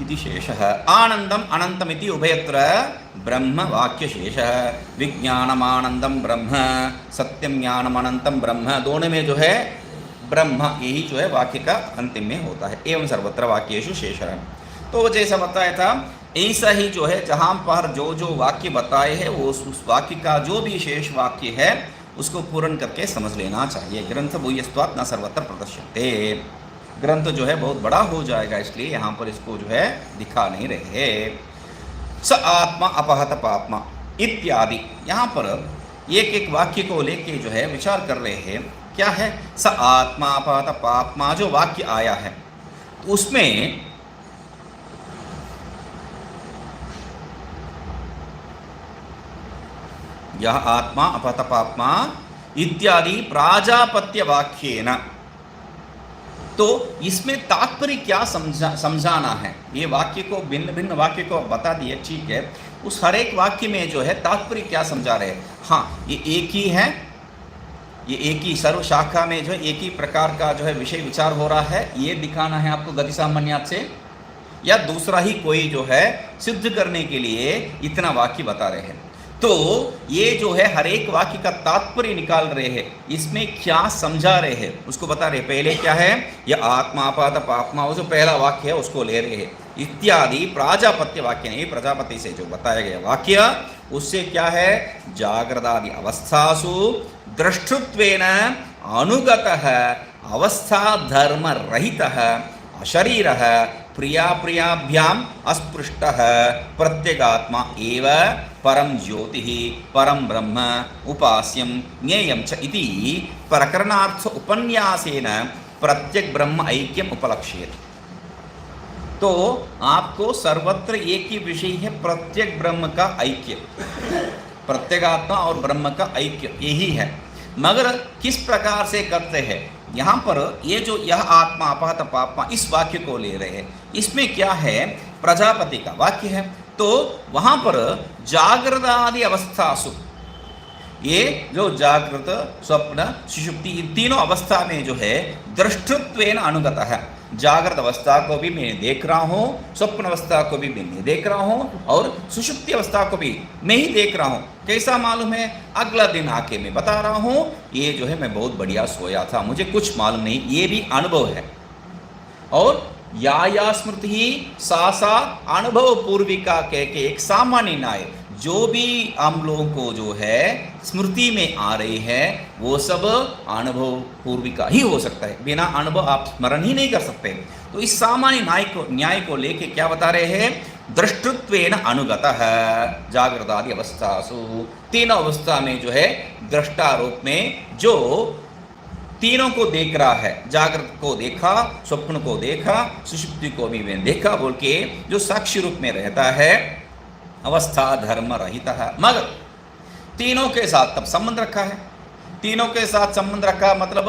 इति शेषः आनंदम अनंतमिति उभयत्र ब्रह्म वाक्य शेषः। विज्ञानम आनंदम ब्रह्म, सत्यम ज्ञानम अनंतम ब्रह्म, दोनों में जो है ब्रह्म यही जो है वाक्य का अंतिम में होता है। एवं सर्वत्र वाक्येषु शेषः। तो जैसा बताया था ऐसा ही जो है जहाँ पर जो जो वाक्य बताए हैं वो उस वाक्य का जो भी शेष वाक्य है उसको पूर्ण करके समझ लेना चाहिए। ग्रंथ भूयस्त्वात् न सर्वत्र प्रदर्श्यते, ग्रंथ जो है बहुत बड़ा हो जाएगा, इसलिए यहाँ पर इसको जो है दिखा नहीं रहे। स आत्मा अपहत पाप्मा इत्यादि, यहाँ पर एक एक वाक्य को लेके जो है विचार कर रहे हैं। क्या है? स आत्मा अपहत पाप्मा जो वाक्य आया है तो उसमें यह आत्मा अपहत पाप्मा इत्यादि प्राजापत्य वाक्येन, तो इसमें तात्पर्य क्या समझाना है? ये वाक्य को भिन्न भिन्न वाक्य को बता दिए, ठीक है, उस हर एक वाक्य में जो है तात्पर्य क्या समझा रहे हैं। हाँ, ये एक ही है, ये एक ही सर्व शाखा में जो है एक ही प्रकार का जो है विषय विचार हो रहा है, ये दिखाना है आपको गति सामान्यात से, या दूसरा ही कोई जो है सिद्ध करने के लिए इतना वाक्य बता रहे हैं। तो ये जो है हर एक वाक्य का तात्पर्य निकाल रहे हैं, इसमें क्या समझा रहे हैं उसको बता रहे हैं। पहले क्या है? यह आत्मा अपहत पाप्मा, वो जो पहला वाक्य है उसको ले रहे हैं। इत्यादि प्राजापत्य वाक्य नहीं, प्रजापति से जो बताया गया वाक्य उससे क्या है? जागृतादि अवस्थासु द्रष्टृत्वेन अनुगतः अवस्था धर्म रहितः अशरीरः प्रिया प्रियाभ्याम अस्पृष्टः प्रत्यगात्मा एव परम ज्योतिः परम ब्रह्म उपास्यं ज्ञेयं च इति प्रकरणार्थ उपन्यासेन प्रत्यक ब्रह्म ऐक्यम उपलक्ष्यते। तो आपको सर्वत्र एक ही विषय है, प्रत्येक ब्रह्म का ऐक्य, प्रत्यगात्मा और ब्रह्म का ऐक्य यही है। मगर किस प्रकार से करते हैं? यहाँ पर ये जो यह आत्मा अपहत पाप्मा इस वाक्य को ले रहे हैं, इसमें क्या है? प्रजापति का वाक्य है, तो वहाँ पर जागृतादि अवस्थासु, ये जो जागृत स्वप्न सुषुप्ति इन तीनों अवस्था में जो है दृष्टृत्वेन अनुगत है। जागृत अवस्था को भी मैं देख रहा हूँ, स्वप्न अवस्था को भी मैं देख रहा हूँ, और सुषुप्ति अवस्था को भी मैं ही देख रहा हूँ। कैसा मालूम है? अगला दिन आके मैं बता रहा हूँ ये जो है मैं बहुत बढ़िया सोया था, मुझे कुछ मालूम नहीं, ये भी अनुभव है। और या स्मृति ही सा अनुभव पूर्विका कह के एक सामान्य न्याय, जो भी हम लोगों को जो है स्मृति में आ रही है वो सब अनुभव पूर्विका ही हो सकता है, बिना अनुभव आप स्मरण ही नहीं कर सकते। तो इस सामान्य न्याय को लेके क्या बता रहे हैं? दृष्टृत्वेन अनुगतः जागृतादि अवस्थासु, तीनों अवस्था में जो है दृष्टा रूप में जो तीनों को देख रहा है, जागृत को देखा, स्वप्न को देखा, सुषुप्ति को भी मैंने देखा बोल के जो साक्षी रूप में रहता है, अवस्था धर्म रहित है। मगर तीनों के साथ तब संबंध रखा है, तीनों के साथ संबंध रखा मतलब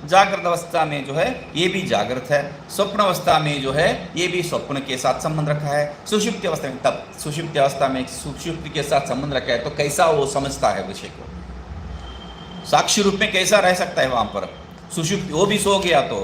जागृत अवस्था में जो है ये भी जागृत है, स्वप्न अवस्था में जो है ये भी स्वप्न के साथ संबंध रखा है, सुषुप्ति अवस्था में तब सुषुप्ति अवस्था में सुषुप्ति के साथ संबंध रखा है। तो कैसा वो समझता है विषय को, साक्षी रूप में कैसा रह सकता है वहां पर? सुषुप्ति, वो भी सो गया तो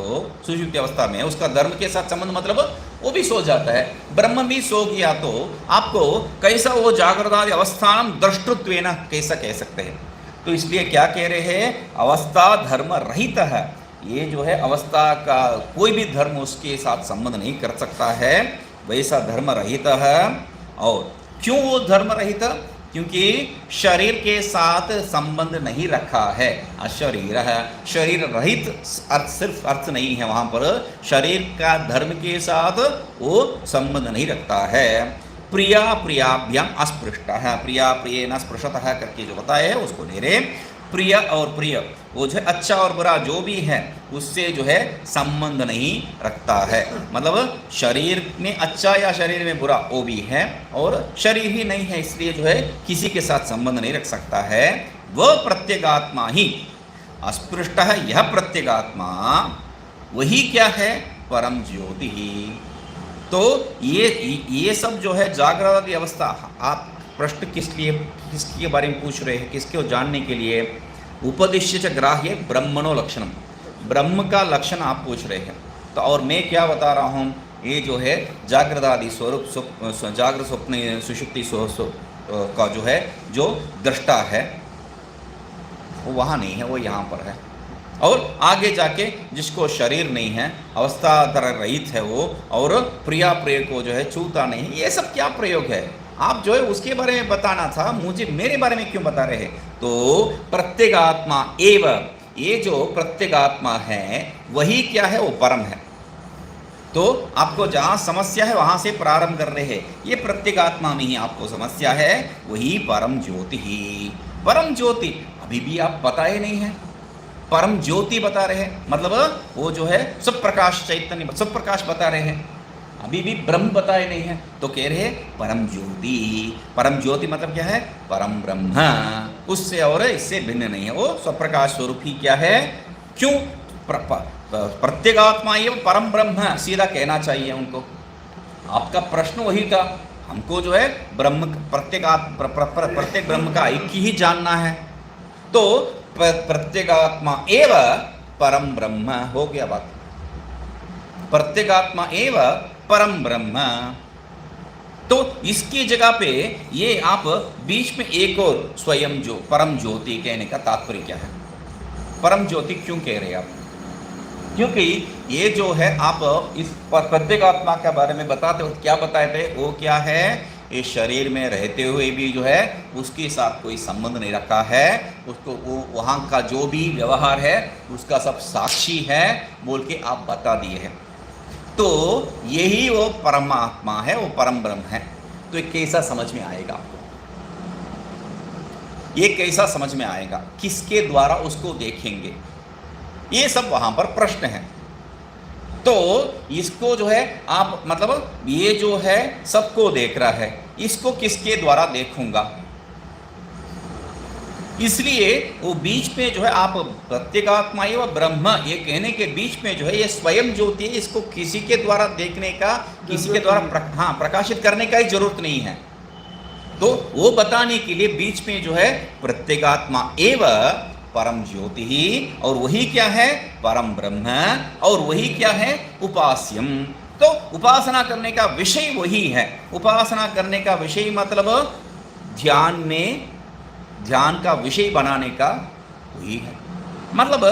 सुषुप्ति अवस्था में उसका धर्म के साथ संबंध मतलब वो भी सो जाता है, ब्रह्म भी सो गया तो आपको कैसा वो जागृतादि अवस्थान दृष्टृत्वेन कैसा कह सकते हैं? तो इसलिए क्या कह रहे हैं? अवस्था धर्म रहित है, ये जो है अवस्था का कोई भी धर्म उसके साथ संबंध नहीं कर सकता है, वैसा धर्म रहित है। और क्यों वो धर्म रहित? क्योंकि शरीर के साथ संबंध नहीं रखा है, अशरीर है, शरीर रहित अर्थ सिर्फ अर्थ नहीं है, वहाँ पर शरीर का धर्म के साथ वो संबंध नहीं रखता है। प्रिया प्रियाभ्याम अस्पृष्ट है, प्रिया प्रिय न स्पृशत है करके जो बताया है उसको ले रहे। प्रिय और प्रिय वो जो है अच्छा और बुरा जो भी है उससे जो है संबंध नहीं रखता है, मतलब शरीर में अच्छा या शरीर में बुरा वो भी है, और शरीर ही नहीं है इसलिए जो है किसी के साथ संबंध नहीं रख सकता है। वह प्रत्यगात्मा ही अस्पृष्ट है, यह प्रत्यगात्मा वही क्या है? परम ज्योति ही। तो ये सब जो है जागृत अवस्था, आप प्रश्न किसके बारे में पूछ रहे हैं? किसके जानने के लिए? उपदिश्य च ग्राह्य ब्रह्मणो लक्षणम, ब्रह्म का लक्षण आप पूछ रहे हैं। तो और मैं क्या बता रहा हूँ? ये जो है जागृत आदि स्वरूप जागृत स्वप्न सुषुप्ति का जो है जो दृष्टा है वो वहाँ नहीं है, वो यहाँ पर है। और आगे जाके जिसको शरीर नहीं है, अवस्था तरह रहित है वो, और प्रिया प्रिय को जो है छूता नहीं है, ये सब क्या प्रयोग है? आप जो है उसके बारे में बताना था, मुझे मेरे बारे में क्यों बता रहे हैं? तो प्रत्येगात्मा एव, ये जो प्रत्येगात्मा है वही क्या है? वो परम है। तो आपको जहाँ समस्या है वहाँ से प्रारंभ कर रहे हैं। ये प्रत्येगात्मा में ही आपको समस्या है, वही परम ज्योति ही। परम ज्योति अभी भी आप बताए नहीं है। परम ज्योति बता रहे हैं, मतलब वो जो है सब प्रकाश चैतन्य, सब प्रकाश बता रहे हैं, अभी भी ब्रह्म बताए नहीं है। तो कह रहे हैं परम ज्योति। परम ज्योति मतलब क्या है? परम ब्रह्म, उससे और इससे भिन्न नहीं है, वो स्वप्रकाश स्वरूप ही क्या है? क्यों? प्रत्येगात्मा ये परम ब्रह्म सीधा कहना चाहिए उनको। आपका प्रश्न वही था, हमको जो है ब्रह्म प्रत्येक ब्रह्म का ऐक्य ही जानना है। तो प्रत्येगात्मा एव परम ब्रह्म हो गया बात। प्रत्येगात्मा एव परम ब्रह्म। तो इसकी जगह पे ये आप बीच में एक और स्वयं जो परम ज्योति कहने का तात्पर्य क्या है? परम ज्योति क्यों कह रहे हैं आप? क्योंकि ये जो है आप इस प्रत्येगात्मा के बारे में बताते हो, क्या बताए थे? वो क्या है? इस शरीर में रहते हुए भी जो है उसके साथ कोई संबंध नहीं रखा है, उसको वो वहाँ का जो भी व्यवहार है उसका सब साक्षी है बोल के आप बता दिए हैं। तो यही वो परमात्मा है, वो परम ब्रह्म है। तो ये कैसा समझ में आएगा आपको? ये कैसा समझ में आएगा? किसके द्वारा उसको देखेंगे? ये सब वहाँ पर प्रश्न है। तो इसको जो है आप मतलब ये जो है सबको देख रहा है, इसको किसके द्वारा देखूंगा? इसलिए वो बीच में जो है आप प्रत्येगात्मा व ब्रह्म ये कहने के बीच में जो है ये स्वयं ज्योति है, इसको किसी के द्वारा देखने का, किसी के द्वारा प्रकाशित करने का ही जरूरत नहीं है। तो वो बताने के लिए बीच में जो है प्रत्येगात्मा एव परम ज्योति ही, और वही क्या है? परम ब्रह्म, और वही क्या है? उपास्यम। तो उपासना करने का विषय वही है। उपासना करने का विषय मतलब ध्यान में, ध्यान का विषय बनाने का वही है। मतलब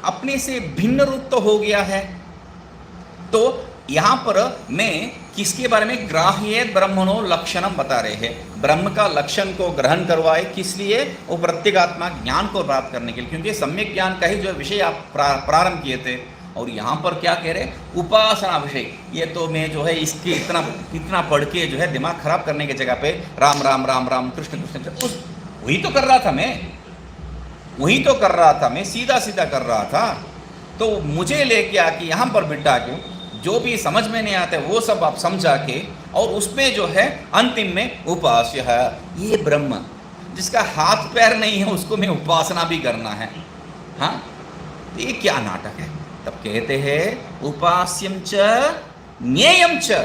अपने से भिन्न रूप तो हो गया है। तो यहाँ पर मैं किसके बारे में? ग्राह्य ब्रह्मणो लक्षणम बता रहे हैं। ब्रह्म का लक्षण को ग्रहण करवाए, किस लिए? वो प्रत्येगात्मा ज्ञान को प्राप्त करने के लिए, क्योंकि सम्यक ज्ञान का ही जो विषय आप प्रारंभ किए थे। और यहाँ पर क्या कह रहे? उपासना विषय। ये तो मैं जो है इसके इतना पढ़ के जो है दिमाग खराब करने की जगह पे राम राम राम राम कृष्ण कृष्ण वही तो कर रहा था मैं, वही तो कर रहा था मैं, सीधा सीधा कर रहा था। तो मुझे लेके आके यहाँ पर बिठा के जो भी समझ में नहीं आते वो सब आप समझा के, और उसमें जो है अंतिम में उपास्य है ये ब्रह्म, जिसका हाथ पैर नहीं है उसको मैं उपासना भी करना है। हाँ, तो ये क्या नाटक है? तब कहते हैं उपास्यम च ज्ञेयम च।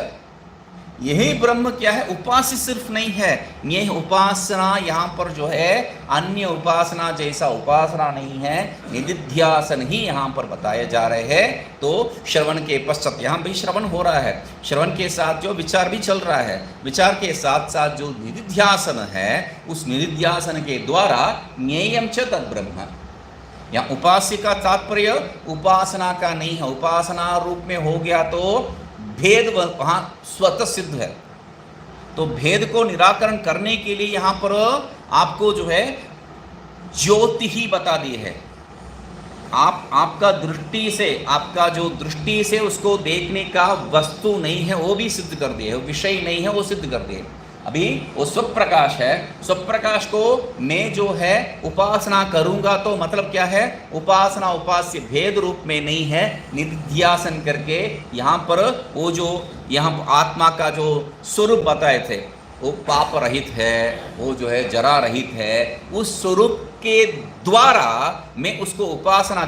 यही ब्रह्म क्या है? उपास्य सिर्फ नहीं है, ये उपासना यहाँ पर जो है अन्य उपासना जैसा उपासना नहीं है, निधिध्यासन ही यहाँ पर बताए जा रहे हैं। तो श्रवण के पश्चात, यहाँ भी श्रवण हो रहा है, श्रवण के साथ जो विचार भी चल रहा है, विचार के साथ साथ जो निधिध्यासन है, उस निधिध्यासन के द्वारा ज्ञेयम च तद ब्रह्म। यहाँ उपास्य का तात्पर्य उपासना का नहीं है। उपासना रूप में हो गया तो भेद वहाँ स्वतः सिद्ध है। तो भेद को निराकरण करने के लिए यहाँ पर आपको जो है ज्योति ही बता दी है। आपका दृष्टि से, आपका जो दृष्टि से उसको देखने का वस्तु नहीं है वो भी सिद्ध कर दिए, विषय नहीं है वो सिद्ध कर दिए। अभी वो स्वप्रकाश है, स्वप्रकाश को मैं जो है उपासना करूंगा तो मतलब क्या है? उपासना उपास्य भेद रूप में नहीं है, निध्यासन करके यहाँ पर वो जो यहाँ आत्मा का जो स्वरूप बताए थे वो पाप रहित है, वो जो है जरा रहित है, उस स्वरूप के द्वारा मैं उसको उपासना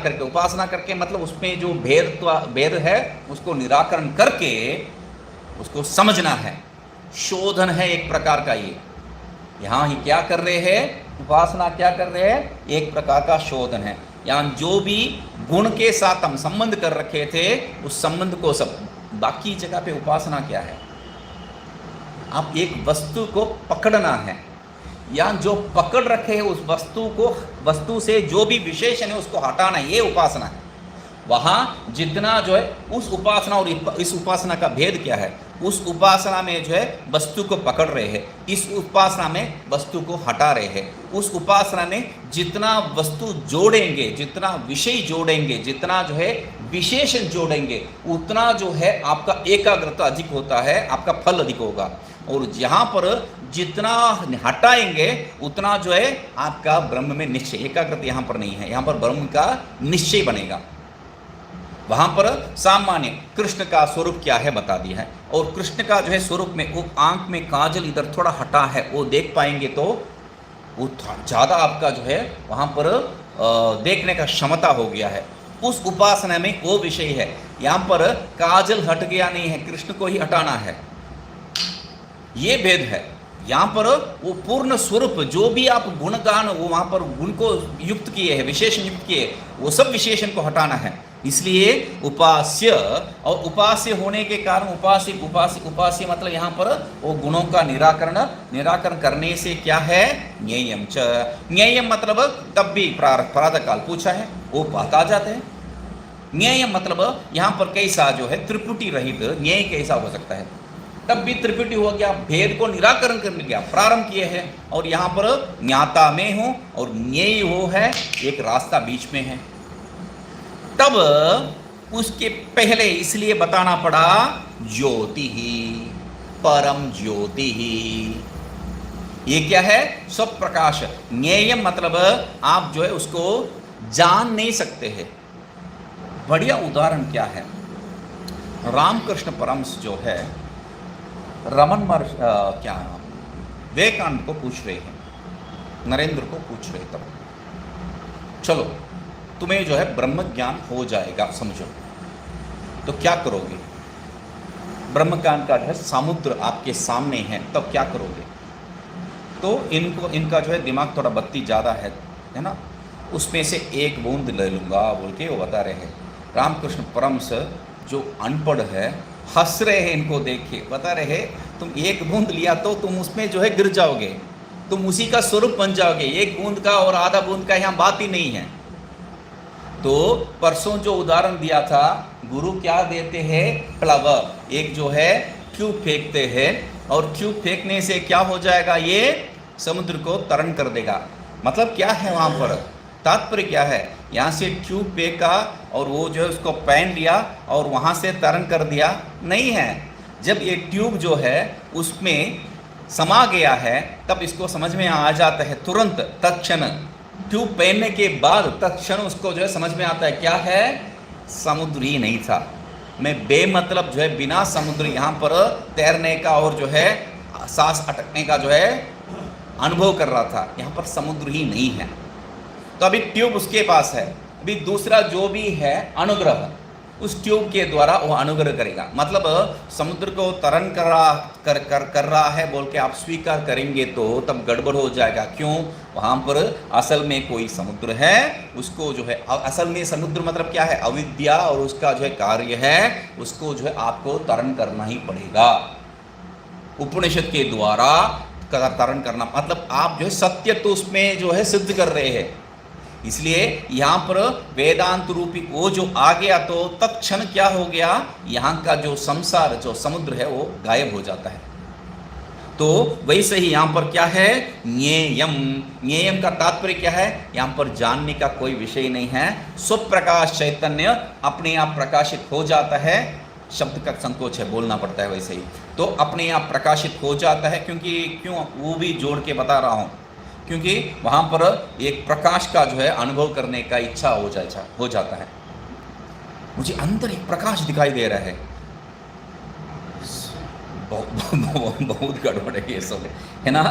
करके मतलब उसमें जो भेद है उसको निराकरण करके उसको समझना है। शोधन है एक प्रकार का। ये यहाँ ही क्या कर रहे हैं? उपासना क्या कर रहे हैं? एक प्रकार का शोधन है। यहाँ जो भी गुण के साथ हम संबंध कर रखे थे उस संबंध को सब, बाकी जगह पे उपासना क्या है? आप एक वस्तु को पकड़ना है, यहाँ जो पकड़ रखे हैं उस वस्तु से जो भी विशेषण है उसको हटाना, ये उपासना है। वहाँ जितना जो है उस उपासना और इस उपासना का भेद क्या है, उस उपासना में जो है वस्तु को पकड़ रहे हैं, इस उपासना में वस्तु को हटा रहे हैं। उस उपासना में जितना वस्तु जोड़ेंगे, जितना विषय जोड़ेंगे, जितना जो है विशेषण जोड़ेंगे, उतना जो है आपका एकाग्रता अधिक होता है, आपका फल अधिक होगा। और यहाँ पर जितना हटाएंगे उतना जो है आपका ब्रह्म में निश्चय, एकाग्रता यहाँ पर नहीं है, यहाँ पर ब्रह्म का निश्चय बनेगा। वहाँ पर सामान्य कृष्ण का स्वरूप क्या है बता दिया है। और कृष्ण का जो है स्वरूप में वो आंख में काजल इधर थोड़ा हटा है, वो देख पाएंगे तो वो ज़्यादा आपका जो है वहाँ पर देखने का क्षमता हो गया है। उस उपासना में वो विषय है। यहाँ पर काजल हट गया नहीं है, कृष्ण को ही हटाना है, ये भेद है। यहाँ पर वो पूर्ण स्वरूप जो भी आप गुणगान वो वहाँ पर गुण को युक्त किए हैं, विशेषण युक्त किए, वो सब विशेषण को हटाना है। इसलिए उपास्य, और उपास्य होने के कारण उपास्य मतलब यहाँ पर वो गुणों का निराकरण करने से क्या है, ज्ञेयम च। ज्ञेयम मतलब तब भी प्रातः काल पूछा है, वो बता जाते हैं। ज्ञेयम मतलब यहाँ पर कैसा जो है त्रिपुटी रहित ज्ञेय कैसा हो सकता है, तब भी त्रिपुटी हो गया, भेद को निराकरण करने का प्रारंभ किए हैं। और यहाँ पर ज्ञाता में हो और ज्ञेय हो है, एक रास्ता बीच में है। तब उसके पहले इसलिए बताना पड़ा ज्योति ही, परम ज्योति ही। ये क्या है, सब प्रकाश। ज्ञेय मतलब आप जो है उसको जान नहीं सकते हैं। बढ़िया उदाहरण क्या है, रामकृष्ण परमहंस जो है रमन क्या विवेकानंद को पूछ रहे हैं, नरेंद्र को पूछ रहे, तब चलो तुम्हें जो है ब्रह्म ज्ञान हो जाएगा समझो, तो क्या करोगे। ब्रह्म ज्ञान का जो है समुद्र आपके सामने है, तब क्या करोगे। तो इनका जो है दिमाग थोड़ा बत्ती ज़्यादा है ना, उसमें से एक बूंद ले लूँगा बोल के वो बता रहे हैं। रामकृष्ण परमहंस जो अनपढ़ है हंस रहे हैं इनको देख के, बता रहे तुम एक बूंद लिया तो तुम उसमें जो है गिर जाओगे, तुम उसी का स्वरूप बन जाओगे। एक बूंद का और आधा बूंद का यहाँ बात ही नहीं है। तो परसों जो उदाहरण दिया था, गुरु क्या देते हैं, प्लव, एक जो है ट्यूब फेंकते हैं और ट्यूब फेंकने से क्या हो जाएगा, ये समुद्र को तरण कर देगा। मतलब क्या है वहाँ पर तात्पर्य क्या है, यहाँ से ट्यूब फेंका और वो जो है उसको पहन लिया और वहाँ से तरण कर दिया, नहीं है। जब ये ट्यूब जो है उसमें समा गया है तब इसको समझ में आ जाता है तुरंत, तत्क्षण। ट्यूब पहनने के बाद तत्क्षण उसको जो है समझ में आता है क्या है, समुद्र ही नहीं था। मैं बेमतलब जो है बिना समुद्र यहाँ पर तैरने का और जो है सांस अटकने का जो है अनुभव कर रहा था, यहाँ पर समुद्र ही नहीं है। तो अभी ट्यूब उसके पास है, अभी दूसरा जो भी है अनुग्रह, उस ट्यूब के द्वारा वो अनुग्रह करेगा। मतलब समुद्र को तरण कर रहा है बोल के आप स्वीकार करेंगे तो तब गड़बड़ हो जाएगा। क्यों, वहाँ पर असल में कोई समुद्र है, उसको जो है असल में समुद्र मतलब क्या है, अविद्या, और उसका जो है कार्य है उसको जो है आपको तरण करना ही पड़ेगा। उपनिषद के द्वारा तरण करना मतलब आप जो है सत्य तो उसमें जो है सिद्ध कर रहे हैं। इसलिए यहाँ पर वेदांत रूपी वो जो आ गया तो तत्क्षण क्या हो गया, यहाँ का जो संसार जो समुद्र है वो गायब हो जाता है। तो वैसे ही यहाँ पर क्या है, ज्ञेयम। ज्ञेयम का तात्पर्य क्या है, यहाँ पर जानने का कोई विषय नहीं है। स्वप्रकाश चैतन्य अपने आप प्रकाशित हो जाता है। शब्द का संकोच है, बोलना पड़ता है वैसे ही। तो अपने आप प्रकाशित हो जाता है, क्यों वो भी जोड़ के बता रहा हूँ, क्योंकि वहाँ पर एक प्रकाश का जो है अनुभव करने का इच्छा हो जाता है। मुझे अंदर एक प्रकाश दिखाई दे रहा है, बहुत गड़बड़ है ये सब, है ना।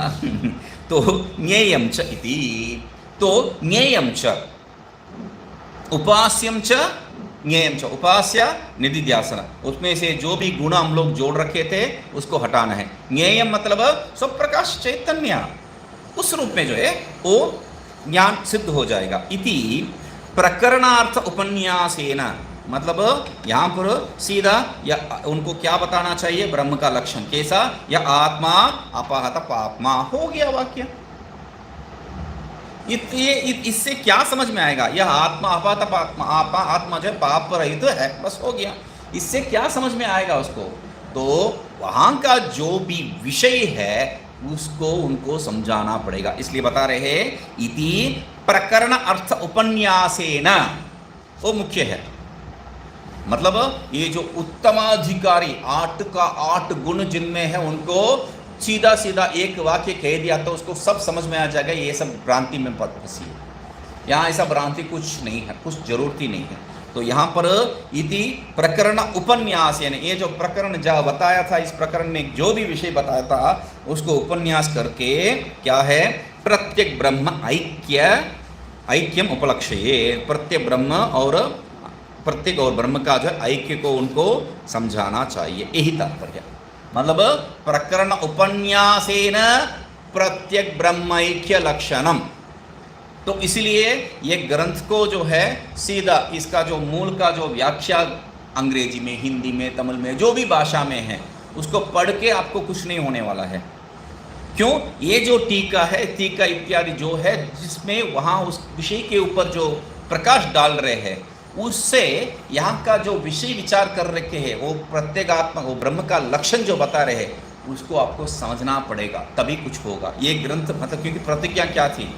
तो ज्ञेयम च इति, तो ज्ञेयम च उपास्यम च ज्ञेयम च, उपास्य निधिध्यासन, उसमें से जो भी गुण हम लोग जोड़ रखे थे उसको हटाना है। ज्ञेयम मतलब स्वप्रकाश चैतन्य, उस रूप में जो है वो ज्ञान सिद्ध हो जाएगा। इति प्रकरणार्थ उपन्यासेन, मतलब यहाँ पर सीधा या उनको क्या बताना चाहिए, ब्रह्म का लक्षण कैसा, या आत्मा अपाहत पापमा, हो गया वाक्य। इससे क्या समझ में आएगा? यह आत्मा आत्मा जो है पाप रहित है, बस हो गया। इससे क्या समझ में आएगा उसको? तो वहां का जो भी विषय है उसको उनको समझाना पड़ेगा। इसलिए बता रहे हैं इति प्रकरण अर्थ उपन्यासेन, वो मुख्य है। मतलब ये जो उत्तमाधिकारी 8 का 8 गुण जिनमें है, उनको सीधा सीधा एक वाक्य कह दिया तो उसको सब समझ में आ जाएगा। ये सब भ्रांति में फंसी है, यहाँ ऐसा भ्रांति कुछ नहीं है, कुछ जरूरत ही नहीं है। तो यहाँ पर इति प्रकरण उपन्यास, यानी ये जो प्रकरण जहाँ बताया था, इस प्रकरण में जो भी विषय बताया था उसको उपन्यास करके क्या है, प्रत्येक ब्रह्म ऐक्यम उपलक्ष्ये, प्रत्येक ब्रह्म और प्रत्येक और ब्रह्म का जो ऐक्य को उनको समझाना चाहिए, यही तात्पर्य। मतलब प्रकरण उपन्यासेन प्रत्येक ब्रह्मैक्य लक्षणम। तो इसलिए ये ग्रंथ को जो है सीधा इसका जो मूल का जो व्याख्या अंग्रेजी में, हिंदी में, तमिल में, जो भी भाषा में है, उसको पढ़ के आपको कुछ नहीं होने वाला है। क्यों? ये जो टीका है, टीका इत्यादि जो है, जिसमें वहाँ उस विषय के ऊपर जो प्रकाश डाल रहे हैं, उससे यहाँ का जो विषय विचार कर रखे हैं, वो प्रत्येगात्मा, वो ब्रह्म का लक्षण जो बता रहे हैं, उसको आपको समझना पड़ेगा, तभी कुछ होगा। ये ग्रंथ मतलब, क्योंकि प्रतिज्ञा क्या थी,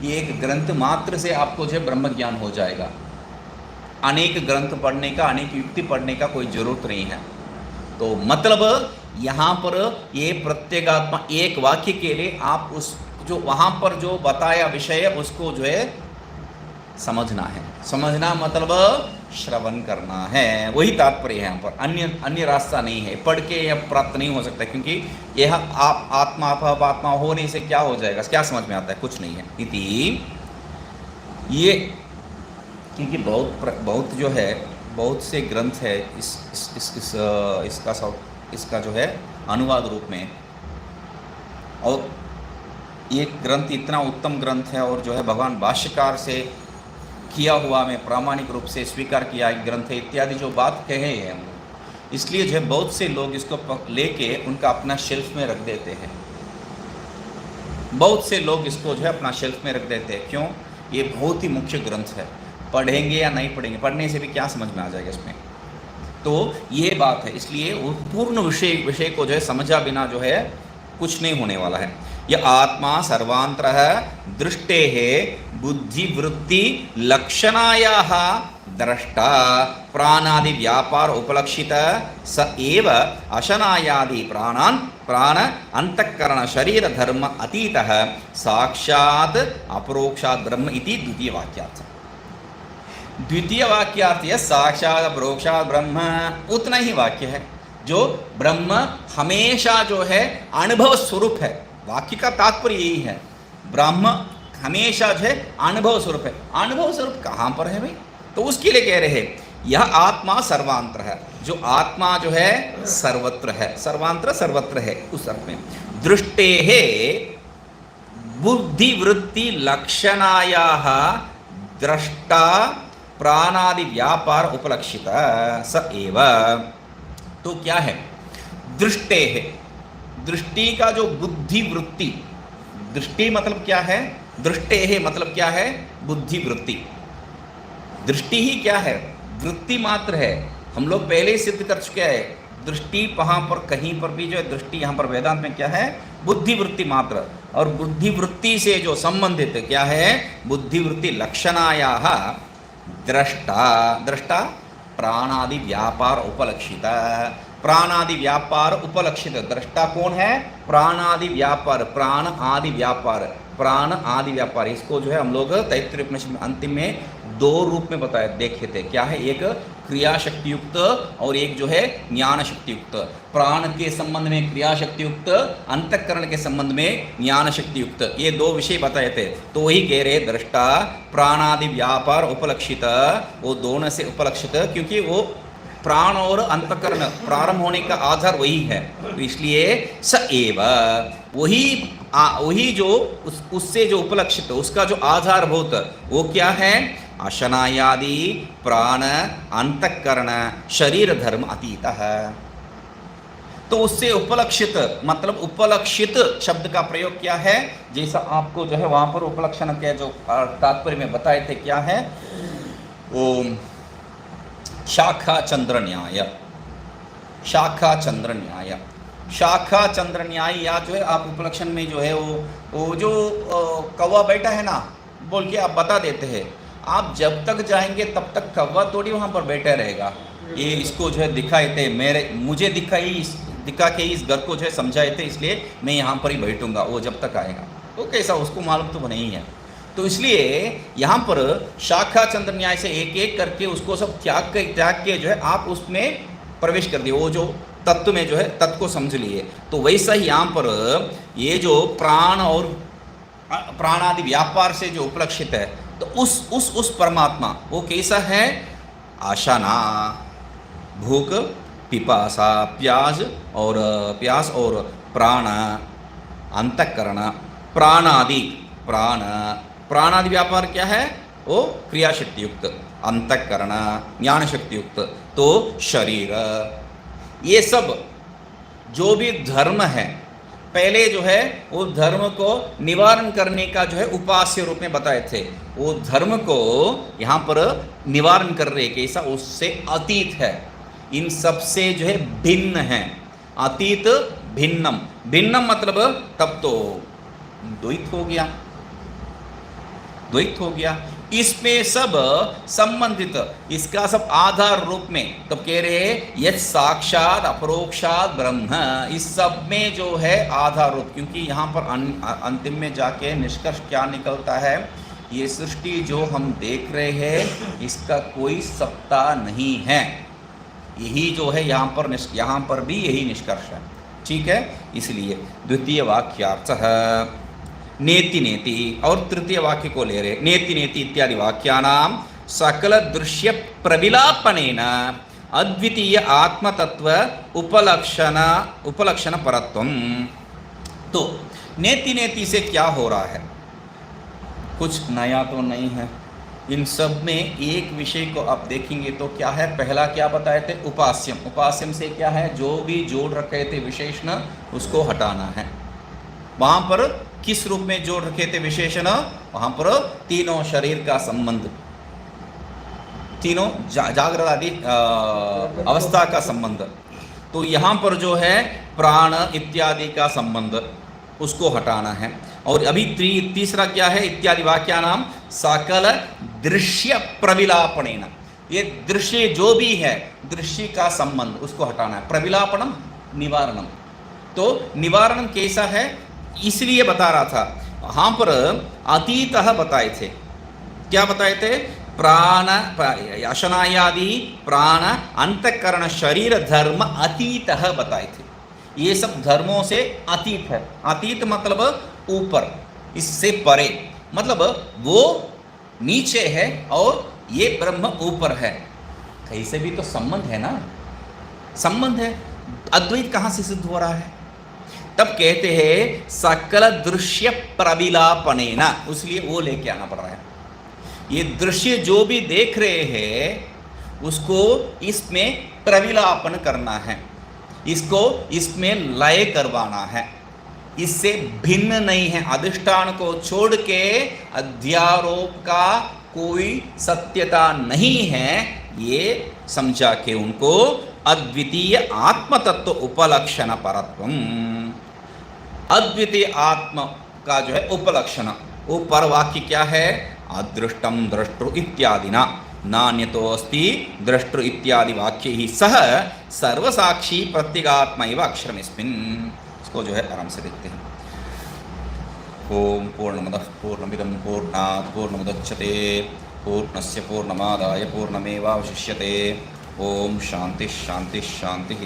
ये एक ग्रंथ मात्र से आपको जो है ब्रह्म ज्ञान हो जाएगा। अनेक ग्रंथ पढ़ने का, अनेक युक्ति पढ़ने का कोई जरूरत नहीं है। तो मतलब यहाँ पर ये प्रत्येगात्मा एक वाक्य के लिए आप उस जो वहाँ पर जो बताया विषय है उसको जो है समझना है। समझना मतलब श्रवण करना है, वही तात्पर्य है यहाँ पर। अन्य रास्ता नहीं है, पढ़ के यह प्राप्त नहीं हो सकता, क्योंकि यह आप आत्मा होने से क्या हो जाएगा, क्या समझ में आता है? कुछ नहीं है। इति ये क्योंकि बहुत जो है, बहुत से ग्रंथ है इसका जो है अनुवाद रूप में, और ये ग्रंथ इतना उत्तम ग्रंथ है, और जो है भगवान भाष्यकार से किया हुआ में प्रामाणिक रूप से स्वीकार किया एक ग्रंथ है इत्यादि जो बात कहे हैं हम लोग। इसलिए जो है बहुत से लोग इसको लेके उनका अपना शेल्फ में रख देते हैं। बहुत से लोग इसको जो है अपना शेल्फ में रख देते हैं। क्यों? ये बहुत ही मुख्य ग्रंथ है, पढ़ेंगे या नहीं पढ़ेंगे, पढ़ने से भी क्या समझ में आ जाएगा इसमें। तो ये बात है, इसलिए वो पूर्ण विषय को जो है समझा बिना जो है कुछ नहीं होने वाला है। यह आत्मा सर्वांतरः दृष्टेः बुद्धिवृत्ति लक्षणायाः द्रष्टा प्राणादि व्यापार उपलक्षित स एव अशनायादि प्राण अंतःकरण शरीर धर्म अतीतः साक्षात् अपरोक्षात् ब्रह्म इति द्वितीय वाक्यार्थ। द्वितीय वाक्यार्थ यह साक्षात् अपरोक्षात् ब्रह्म, उतना ही वाक्य है जो ब्रह्म हमेशा जो है अनुभव स्वरूप है। वाक्य का तात्पर्य यही है, ब्रह्म हमेशा जो है अनुभव स्वरूप है। अनुभव स्वरूप कहाँ पर है भाई? तो उसके लिए कह रहे हैं यह आत्मा सर्वांतर है, जो आत्मा जो है सर्वत्र है, सर्वांतर सर्वत्र है उस अर्थ में। दृष्टे है बुद्धिवृत्ति लक्षणायाः द्रष्टा प्राणादि व्यापार उपलक्षित स एव। तो क्या है? दृष्टे है, दृष्टि का जो बुद्धि वृत्ति, दृष्टि मतलब क्या है? दृष्टे है मतलब क्या है? बुद्धि वृत्ति। दृष्टि ही क्या है? वृत्ति मात्र है। हम लोग पहले ही सिद्ध कर चुके हैं, दृष्टि वहाँ पर कहीं पर भी जो है दृष्टि यहाँ पर वेदांत में क्या है? बुद्धि वृत्ति मात्र। और बुद्धि वृत्ति से जो संबंधित क्या है? बुद्धि वृत्ति लक्षणायाः द्रष्टा प्राणादि व्यापार उपलक्षित। प्राणादि व्यापार उपलक्षित दृष्टा कौन है? प्राणादि व्यापार, प्राण आदि व्यापार, प्राण आदि व्यापार। इसको जो है हम लोग तैत्तिरीय उपनिषद में अंतिम में 2 रूप में बताया देखे थे। क्या है? एक क्रिया शक्ति युक्त और एक जो है ज्ञान शक्ति युक्त। प्राण के संबंध में क्रिया शक्ति युक्त, अंतःकरण के संबंध में ज्ञान शक्ति युक्त, ये 2 विषय बताए थे। तो वही कह रहे दृष्टा प्राणादि व्यापार उपलक्षित, वो दोनों से उपलक्षित, क्योंकि वो प्राण और अंतःकरण प्रारंभ होने का आधार वही है। तो इसलिए स एव, वही जो उससे जो उपलक्षित, उसका जो आधारभूत वो क्या है? अशनायादि प्राण अंतःकरण शरीर धर्म अतीतः। तो उससे उपलक्षित मतलब उपलक्षित शब्द का प्रयोग क्या है, जैसा आपको जो है वहां पर उपलक्षण के जो तात्पर्य में बताए थे क्या है, ओम शाखा चंद्र न्याय, शाखा चंद्र न्याय, शाखा चंद्र न्याय, या जो है आप उपलक्षण में जो है वो जो कौवा बैठा है ना बोल के आप बता देते हैं, आप जब तक जाएंगे तब तक कौवा थोड़ी वहाँ पर बैठा रहेगा, ये इसको जो है दिखाए थे, मुझे दिखा के इस घर को जो है समझाए थे, इसलिए मैं यहाँ पर ही बैठूंगा वो जब तक आएगा। तो कैसा उसको मालूम तो नहीं है, तो इसलिए यहाँ पर शाखा चंद्र न्याय से एक एक करके उसको सब त्याग के जो है आप उसमें प्रवेश कर दिए, वो जो तत्व में जो है तत्व को समझ लिए। तो वैसा ही यहाँ पर ये जो प्राण और प्राणादि व्यापार से जो उपलक्षित है, तो उस परमात्मा वो कैसा है, आशाना, भूख, पिपासा, प्यास और प्राण, अंतःकरण, प्राणादि व्यापार क्या है, वो क्रिया शक्ति युक्त, अंतःकरण ज्ञान शक्ति युक्त, तो शरीर, ये सब जो भी धर्म है पहले जो है वो धर्म को निवारण करने का जो है उपास्य रूप में बताए थे, वो धर्म को यहाँ पर निवारण कर रहे कैसा, उससे अतीत है, इन सब से जो है भिन्न है, अतीत भिन्नम, भिन्नम मतलब तब तो द्वैत हो गया, द्वैत हो गया, इसमें सब संबंधित, इसका सब आधार रूप में, तब कह रहे हैं यह साक्षात अपरोक्षात ब्रह्म, इस सब में जो है आधार रूप, क्योंकि यहाँ पर अंतिम में जाके निष्कर्ष क्या निकलता है, ये सृष्टि जो हम देख रहे हैं इसका कोई सत्ता नहीं है, यही जो है यहाँ पर भी यही निष्कर्ष है, ठीक है। इसलिए द्वितीय वाक्यार्थ नेति नेति, और तृतीय वाक्य को ले रहे, नेति नेति इत्यादि वाक्यानाम सकल दृश्य प्रविलापनेन अद्वितीय आत्मतत्व उपलक्षण परत्वम। तो नेति नेति से क्या हो रहा है, कुछ नया तो नहीं है, इन सब में एक विषय को आप देखेंगे तो क्या है, पहला क्या बताए थे, उपास्यम, उपास्यम से क्या है, जो भी जोड़ रखे थे विशेषण उसको हटाना है, वहाँ पर किस रूप में जोड़ रखे थे विशेषण, वहाँ पर तीनों शरीर का संबंध, तीनों जागृत आदि अवस्था का संबंध, तो यहाँ पर जो है प्राण इत्यादि का संबंध उसको हटाना है। और अभी तीसरा क्या है, इत्यादि वाक्या नाम सकल दृश्य प्रविलापनेन, ये दृश्य जो भी है दृश्य का संबंध उसको हटाना है, प्रविलापनम निवारणम, तो निवारणम कैसा है इसलिए बता रहा था, वहाँ पर अतीतः बताए थे, क्या बताए थे, प्राण अशनायादि प्राण अंतःकरण शरीर धर्म अतीतः बताए थे, ये सब धर्मों से अतीत है, अतीत मतलब ऊपर, इससे परे, मतलब वो नीचे है और ये ब्रह्म ऊपर है, कैसे भी तो संबंध है ना, संबंध है, अद्वैत कहाँ से सिद्ध हो रहा है, तब कहते हैं सकल दृश्य प्रविलापनेन, इसलिए वो लेके आना पड़ रहा है, ये दृश्य जो भी देख रहे हैं उसको इसमें प्रविलापन करना है, इसको इसमें लय करवाना है, इससे भिन्न नहीं है, अधिष्ठान को छोड़ के अध्यारोप का कोई सत्यता नहीं है, ये समझा के उनको अद्वितीय आत्मतत्व उपलक्षण परत्वम, अद्वितीय आत्म का जो है उपलक्षण, वो पर वाक्य क्या है, अदृष्टम द्रष्टृ इत्यादिना नान्यतो अस्ति द्रष्टृ इत्यादि वाक्य ही सह सर्वसाक्षी प्रत्यगात्मैव अक्षरमिस्मिन्, इसको जो है आराम से देखते हैं। ओम पूर्णमदः पूर्णमिदं पूर्णात् पूर्णमुदच्यते पूर्णस्य पूर्णमादाय पूर्णमेवावशिष्यते। ओम शांति शांति शांति।